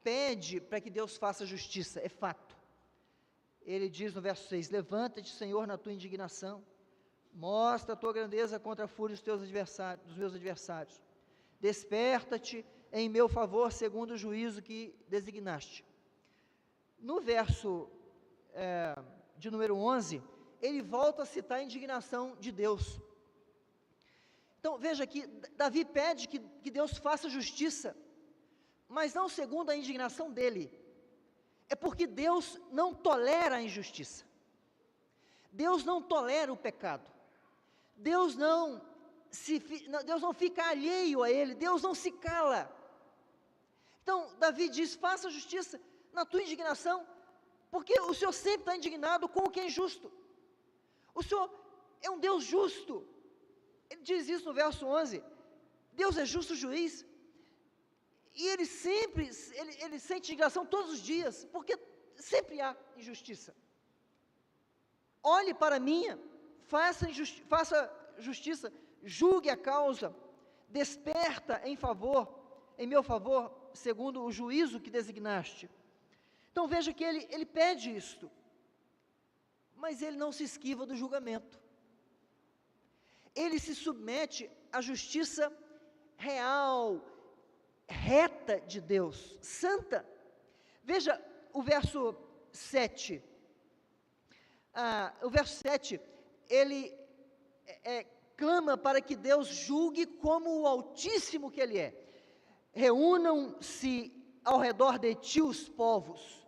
pede para que Deus faça justiça, é fato. Ele diz no verso 6, levanta-te, Senhor, na tua indignação, mostra a tua grandeza contra a fúria dos meus adversários, desperta-te em meu favor, segundo o juízo que designaste. No verso de número 11, ele volta a citar a indignação de Deus. Então, veja que Davi pede que Deus faça justiça, mas não segundo a indignação dele. É porque Deus não tolera a injustiça. Deus não tolera o pecado. Deus não fica alheio a ele, Deus não se cala. Então, Davi diz, faça justiça na tua indignação, porque o Senhor sempre está indignado com o que é injusto. O Senhor é um Deus justo. Ele diz isso no verso 11, Deus é justo juiz, e Ele sempre, ele sente indignação todos os dias, porque sempre há injustiça. Olhe para a minha, faça justiça, julgue a causa, desperta em meu favor, segundo o juízo que designaste. Então veja que ele pede isto, mas ele não se esquiva do julgamento. Ele se submete à justiça real, reta de Deus, santa. Veja o verso 7. O verso 7, ele clama para que Deus julgue como o Altíssimo que Ele é. Reúnam-se ao redor de ti os povos,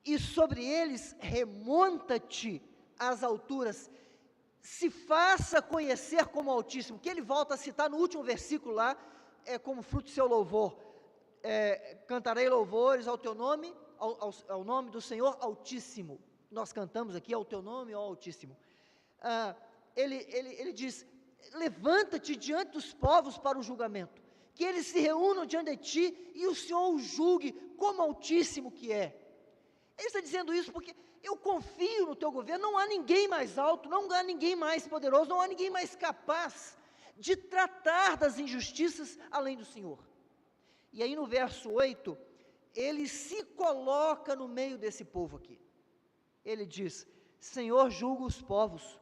e sobre eles remonta-te às alturas, se faça conhecer como Altíssimo, que ele volta a citar no último versículo lá, como fruto do seu louvor, cantarei louvores ao teu nome, ao nome do Senhor Altíssimo. Nós cantamos aqui, ao teu nome, ó Altíssimo. Ele diz, levanta-te diante dos povos para o julgamento, que eles se reúnam diante de ti, e o Senhor o julgue como Altíssimo que é. Ele está dizendo isso porque eu confio no teu governo, não há ninguém mais alto, não há ninguém mais poderoso, não há ninguém mais capaz de tratar das injustiças além do Senhor. E aí no verso 8, ele se coloca no meio desse povo aqui. Ele diz, Senhor, julga os povos,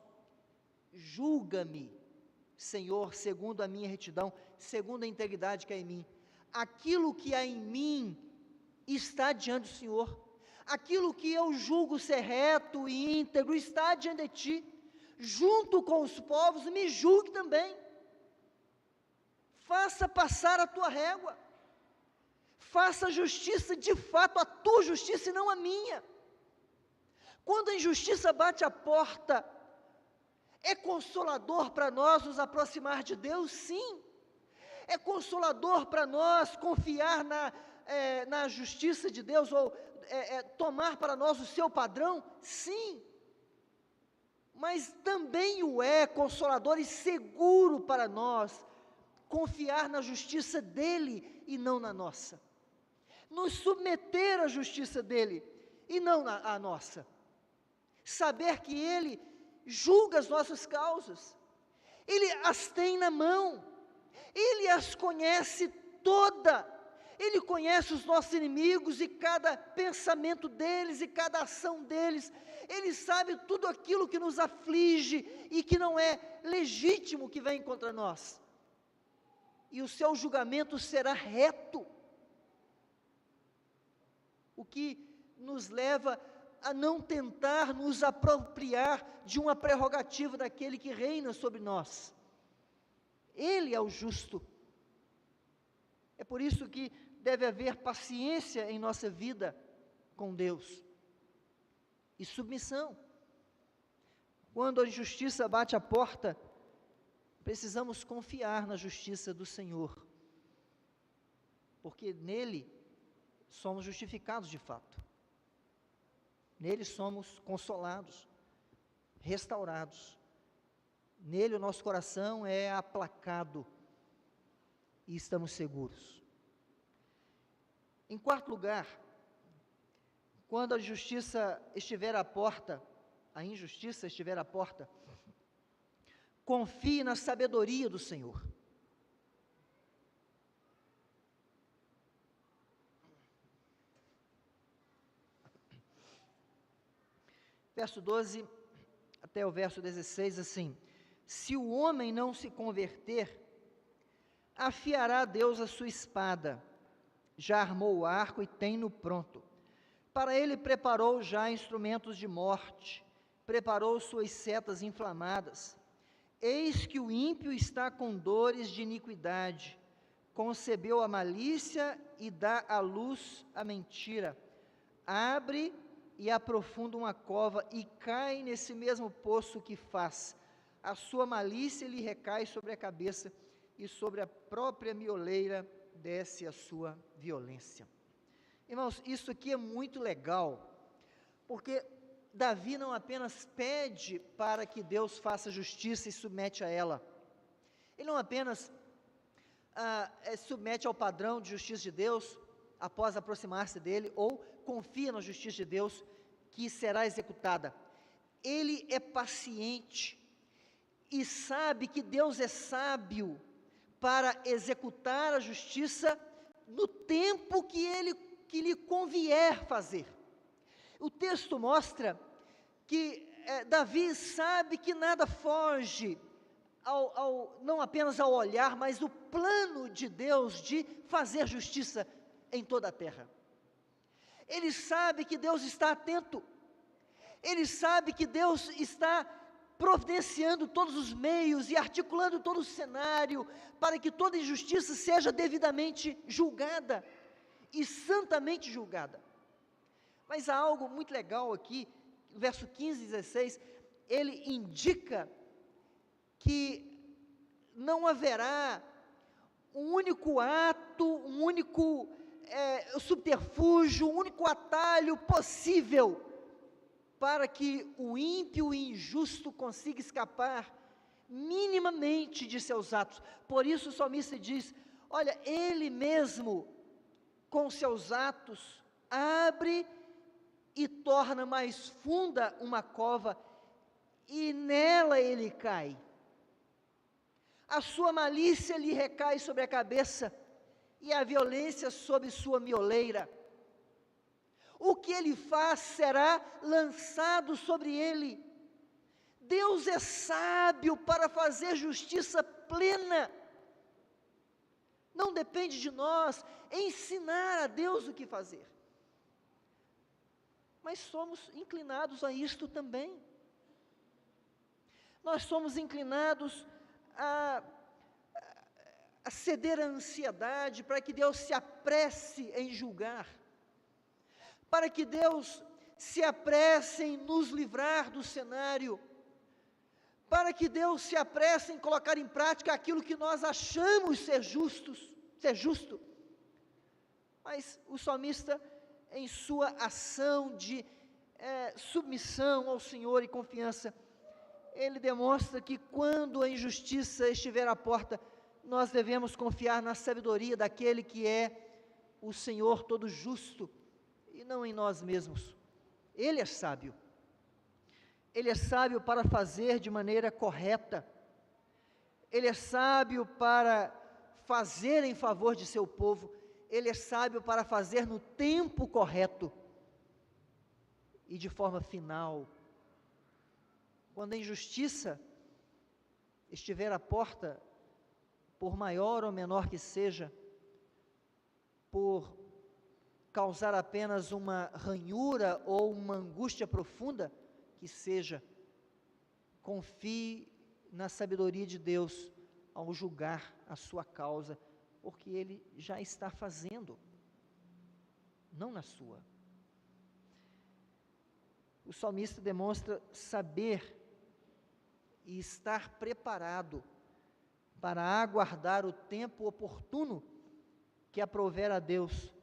julga-me, Senhor, segundo a minha retidão, segundo a integridade que há em mim. Aquilo que há em mim está diante do Senhor. Aquilo que eu julgo ser reto e íntegro está diante de ti. Junto com os povos, me julgue também. Faça passar a tua régua. Faça justiça de fato, a tua justiça e não a minha. Quando a injustiça bate a porta, é consolador para nós nos aproximar de Deus? Sim. É consolador para nós confiar na justiça de Deus, ou tomar para nós o seu padrão? Sim. Mas também o é consolador e seguro para nós confiar na justiça dele e não na nossa. Nos submeter à justiça dele e não à nossa. Saber que ele julga as nossas causas, ele as tem na mão, ele as conhece toda, ele conhece os nossos inimigos e cada pensamento deles e cada ação deles, ele sabe tudo aquilo que nos aflige e que não é legítimo que vem contra nós, e o seu julgamento será reto, o que nos leva a não tentar nos apropriar de uma prerrogativa daquele que reina sobre nós. Ele é o justo. É por isso que deve haver paciência em nossa vida com Deus e submissão. Quando a injustiça bate a porta, precisamos confiar na justiça do Senhor, porque nele somos justificados de fato. Nele somos consolados, restaurados. Nele o nosso coração é aplacado e estamos seguros. Em quarto lugar, quando a injustiça estiver à porta, confie na sabedoria do Senhor. Verso 12 até o verso 16, assim: se o homem não se converter, afiará Deus a sua espada, já armou o arco e tem-no pronto. Para ele preparou já instrumentos de morte, preparou suas setas inflamadas. Eis que o ímpio está com dores de iniquidade, concebeu a malícia e dá à luz a mentira. Abre e aprofunda uma cova e cai nesse mesmo poço que faz. A sua malícia lhe recai sobre a cabeça e sobre a própria mioleira desce a sua violência. Irmãos, isso aqui é muito legal, porque Davi não apenas pede para que Deus faça justiça e submete a ela, ele não apenas submete ao padrão de justiça de Deus, após aproximar-se dele, ou confia na justiça de Deus, que será executada. Ele é paciente, e sabe que Deus é sábio, para executar a justiça, no tempo que lhe convier fazer. O texto mostra que Davi sabe que nada foge, não apenas ao olhar, mas o plano de Deus de fazer justiça em toda a terra. Ele sabe que Deus está atento, ele sabe que Deus está providenciando todos os meios e articulando todo o cenário para que toda injustiça seja devidamente julgada e santamente julgada. Mas há algo muito legal aqui, no verso 15 e 16, ele indica que não haverá um único ato, um único subterfúgio, um único atalho possível para que o ímpio e injusto consiga escapar minimamente de seus atos. Por isso o salmista diz, olha, ele mesmo com seus atos abre e torna mais funda uma cova, e nela ele cai. A sua malícia lhe recai sobre a cabeça, e a violência sobre sua mioleira. O que ele faz será lançado sobre ele. Deus é sábio para fazer justiça plena. Não depende de nós ensinar a Deus o que fazer. Mas somos inclinados a isto também. Nós somos inclinados a ceder à ansiedade para que Deus se apresse em julgar, para que Deus se apresse em nos livrar do cenário, para que Deus se apresse em colocar em prática aquilo que nós achamos ser justo. Mas o salmista em sua ação de submissão ao Senhor e confiança, ele demonstra que quando a injustiça estiver à porta, nós devemos confiar na sabedoria daquele que é o Senhor todo justo, e não em nós mesmos. Ele é sábio. Ele é sábio para fazer de maneira correta. Ele é sábio para fazer em favor de seu povo. Ele é sábio para fazer no tempo correto e de forma final. Quando a injustiça estiver à porta, por maior ou menor que seja, por causar apenas uma ranhura ou uma angústia profunda, que seja, confie na sabedoria de Deus ao julgar a sua causa, porque Ele já está fazendo, não na sua. O salmista demonstra saber e estar preparado para aguardar o tempo oportuno que aprouver a Deus,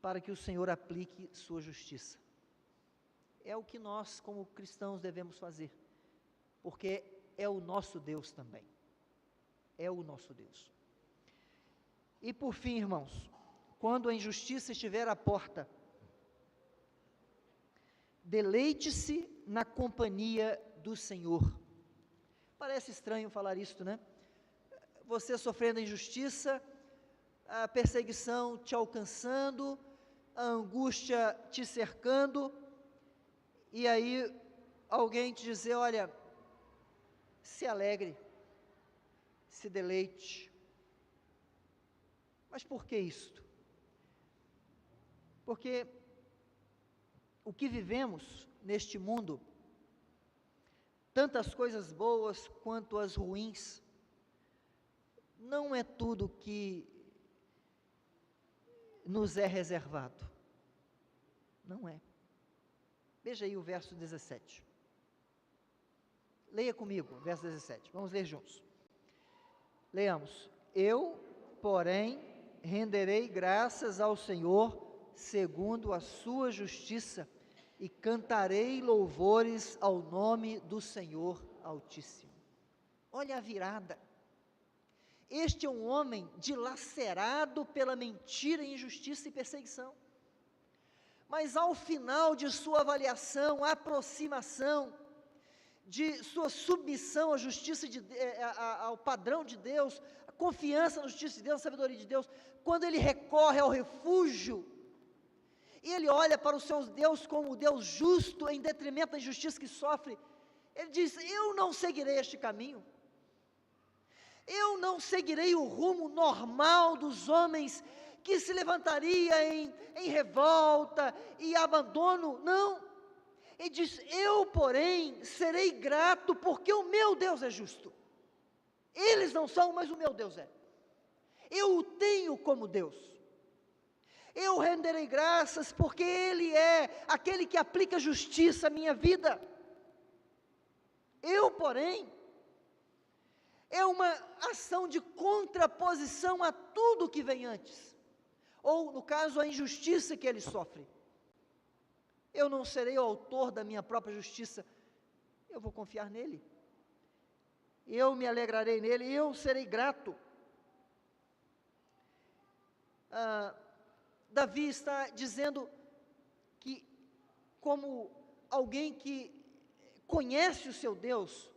para que o Senhor aplique sua justiça. É o que nós, como cristãos, devemos fazer, porque é o nosso Deus também. É o nosso Deus. E por fim, irmãos, quando a injustiça estiver à porta, deleite-se na companhia do Senhor. Parece estranho falar isto, né? Você sofrendo injustiça, a perseguição te alcançando, a angústia te cercando, e aí alguém te dizer: olha, se alegre, se deleite. Mas por que isto? Porque o que vivemos neste mundo, tantas coisas boas quanto as ruins, não é tudo que nos é reservado. Não é. Veja aí o verso 17. Leia comigo, verso 17. Vamos ler juntos. Leamos. Eu, porém, renderei graças ao Senhor segundo a sua justiça, e cantarei louvores ao nome do Senhor Altíssimo. Olha a virada. Este é um homem dilacerado pela mentira, injustiça e perseguição. Mas ao final de sua avaliação, aproximação, de sua submissão à justiça, ao padrão de Deus, a confiança na justiça de Deus, na sabedoria de Deus, quando ele recorre ao refúgio, e ele olha para o seu Deus como o Deus justo, em detrimento da injustiça que sofre, ele diz: eu não seguirei este caminho, eu não seguirei o rumo normal dos homens, que se levantaria em revolta e abandono. Não, ele diz: eu, porém, serei grato, porque o meu Deus é justo. Eles não são, mas o meu Deus é. Eu o tenho como Deus. Eu renderei graças, porque Ele é aquele que aplica justiça à minha vida. Eu, porém, é uma ação de contraposição a tudo que vem antes, ou no caso, a injustiça que ele sofre. Eu não serei o autor da minha própria justiça, eu vou confiar nele, eu me alegrarei nele, eu serei grato. Davi está dizendo que, como alguém que conhece o seu Deus,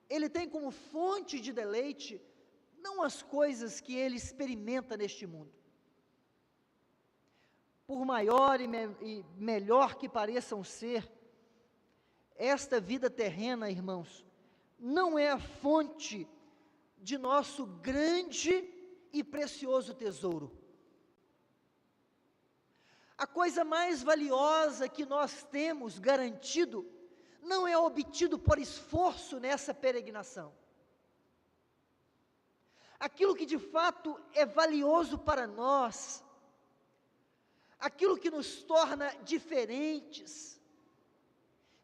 ele tem como fonte de deleite, não as coisas que ele experimenta neste mundo. Por maior e melhor que pareçam ser, esta vida terrena, irmãos, não é a fonte de nosso grande e precioso tesouro. A coisa mais valiosa que nós temos garantido, não é obtido por esforço nessa peregrinação. Aquilo que de fato é valioso para nós, aquilo que nos torna diferentes,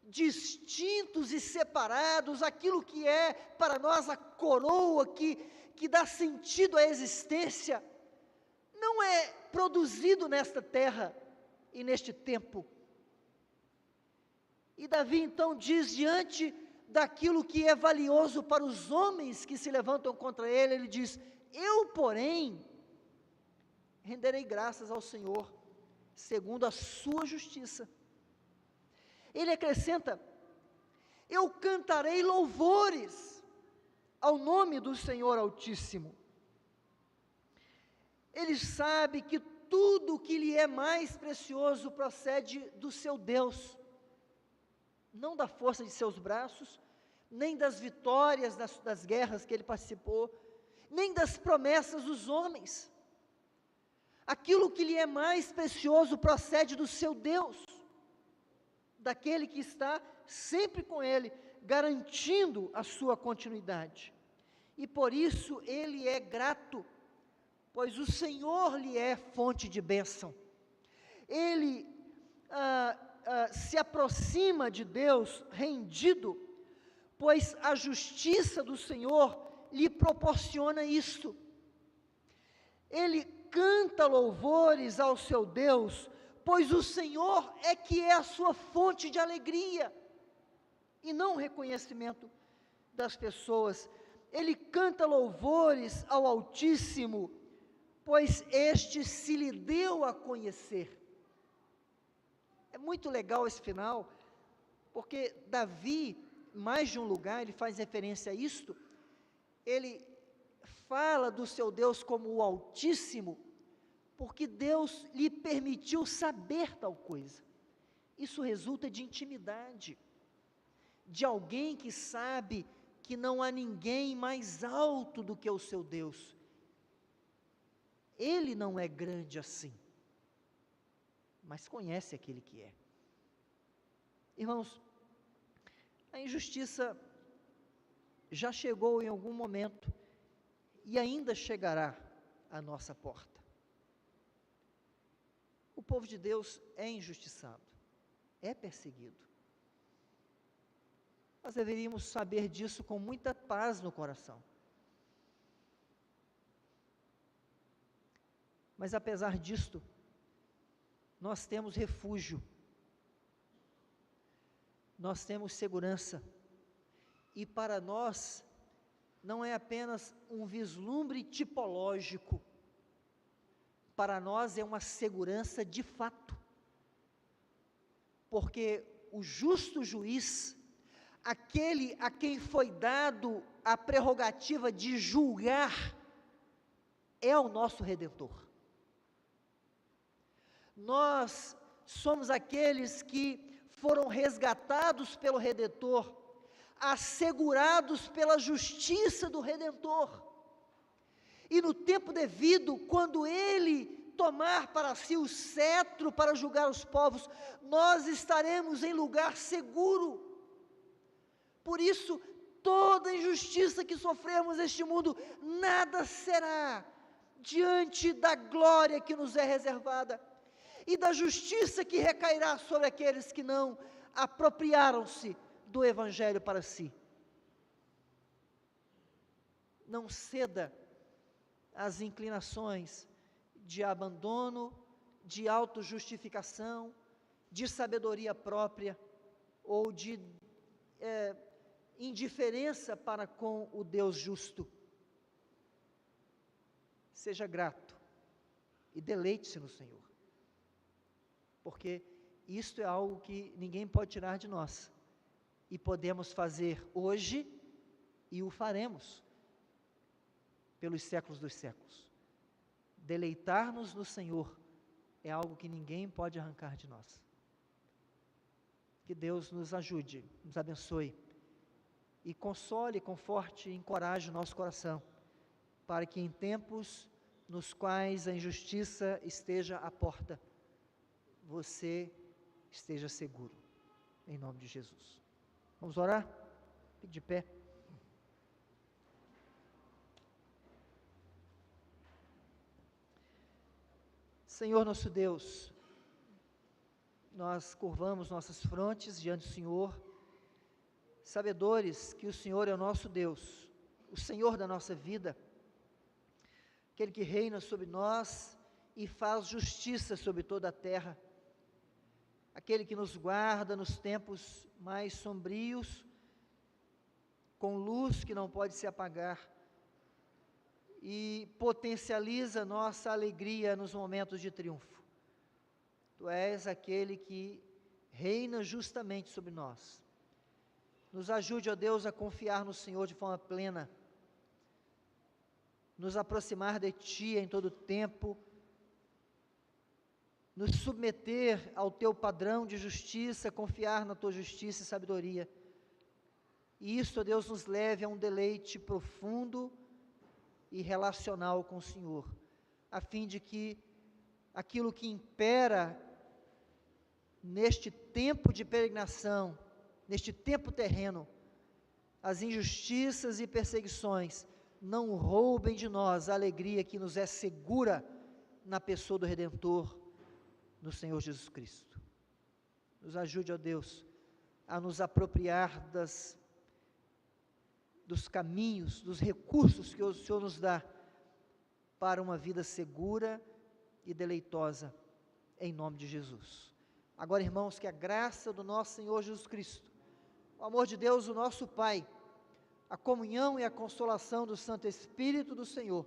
distintos e separados, aquilo que é para nós a coroa que dá sentido à existência, não é produzido nesta terra e neste tempo. E Davi então diz, diante daquilo que é valioso para os homens que se levantam contra ele, ele diz: eu, porém, renderei graças ao Senhor, segundo a sua justiça. Ele acrescenta: eu cantarei louvores ao nome do Senhor Altíssimo. Ele sabe que tudo que lhe é mais precioso procede do seu Deus, não da força de seus braços, nem das vitórias das guerras que ele participou, nem das promessas dos homens. Aquilo que lhe é mais precioso procede do seu Deus, daquele que está sempre com ele, garantindo a sua continuidade. E por isso ele é grato, pois o Senhor lhe é fonte de bênção. Ele se aproxima de Deus rendido, pois a justiça do Senhor lhe proporciona isto. Ele canta louvores ao seu Deus, pois o Senhor é que é a sua fonte de alegria, e não o reconhecimento das pessoas. Ele canta louvores ao Altíssimo, pois este se lhe deu a conhecer. É muito legal esse final, porque Davi, mais de um lugar, ele faz referência a isto. Ele fala do seu Deus como o Altíssimo, porque Deus lhe permitiu saber tal coisa. Isso resulta de intimidade, de alguém que sabe que não há ninguém mais alto do que o seu Deus. Ele não é grande assim, mas conhece aquele que é. Irmãos, a injustiça já chegou em algum momento e ainda chegará à nossa porta. O povo de Deus é injustiçado, é perseguido. Nós deveríamos saber disso com muita paz no coração. Mas apesar disto, nós temos refúgio, nós temos segurança, e para nós não é apenas um vislumbre tipológico, para nós é uma segurança de fato, porque o justo juiz, aquele a quem foi dado a prerrogativa de julgar, é o nosso Redentor. Nós somos aqueles que foram resgatados pelo Redentor, assegurados pela justiça do Redentor, e no tempo devido, quando Ele tomar para si o cetro para julgar os povos, nós estaremos em lugar seguro. Por isso, toda injustiça que sofremos neste mundo, nada será diante da glória que nos é reservada, e da justiça que recairá sobre aqueles que não apropriaram-se do Evangelho para si. Não ceda às inclinações de abandono, de autojustificação, de sabedoria própria, ou de indiferença para com o Deus justo. Seja grato e deleite-se no Senhor, porque isto é algo que ninguém pode tirar de nós, e podemos fazer hoje, e o faremos pelos séculos dos séculos. Deleitar-nos no Senhor é algo que ninguém pode arrancar de nós. Que Deus nos ajude, nos abençoe, e console, conforte e encoraje o nosso coração, para que em tempos nos quais a injustiça esteja à porta, você esteja seguro, em nome de Jesus. Vamos orar? Fique de pé. Senhor nosso Deus, nós curvamos nossas frontes diante do Senhor, sabedores que o Senhor é o nosso Deus, o Senhor da nossa vida, aquele que reina sobre nós e faz justiça sobre toda a terra. Aquele que nos guarda nos tempos mais sombrios, com luz que não pode se apagar, e potencializa nossa alegria nos momentos de triunfo. Tu és aquele que reina justamente sobre nós. Nos ajude, ó Deus, a confiar no Senhor de forma plena, nos aproximar de Ti em todo tempo, nos submeter ao Teu padrão de justiça, confiar na Tua justiça e sabedoria. E isso, ó Deus, nos leve a um deleite profundo e relacional com o Senhor, a fim de que aquilo que impera neste tempo de peregrinação, neste tempo terreno, as injustiças e perseguições, não roubem de nós a alegria que nos é segura na pessoa do Redentor, no Senhor Jesus Cristo. Nos ajude, ó Deus, a nos apropriar dos caminhos, dos recursos que o Senhor nos dá para uma vida segura e deleitosa, em nome de Jesus. Agora, irmãos, que a graça do nosso Senhor Jesus Cristo, o amor de Deus, o nosso Pai, a comunhão e a consolação do Santo Espírito do Senhor,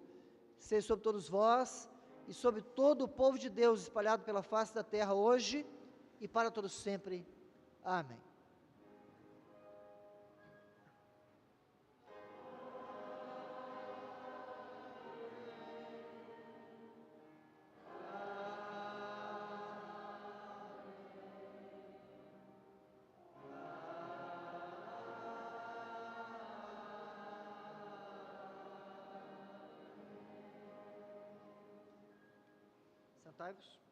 seja sobre todos vós e sobre todo o povo de Deus espalhado pela face da terra hoje e para todos sempre. Amém. Sentai-vos.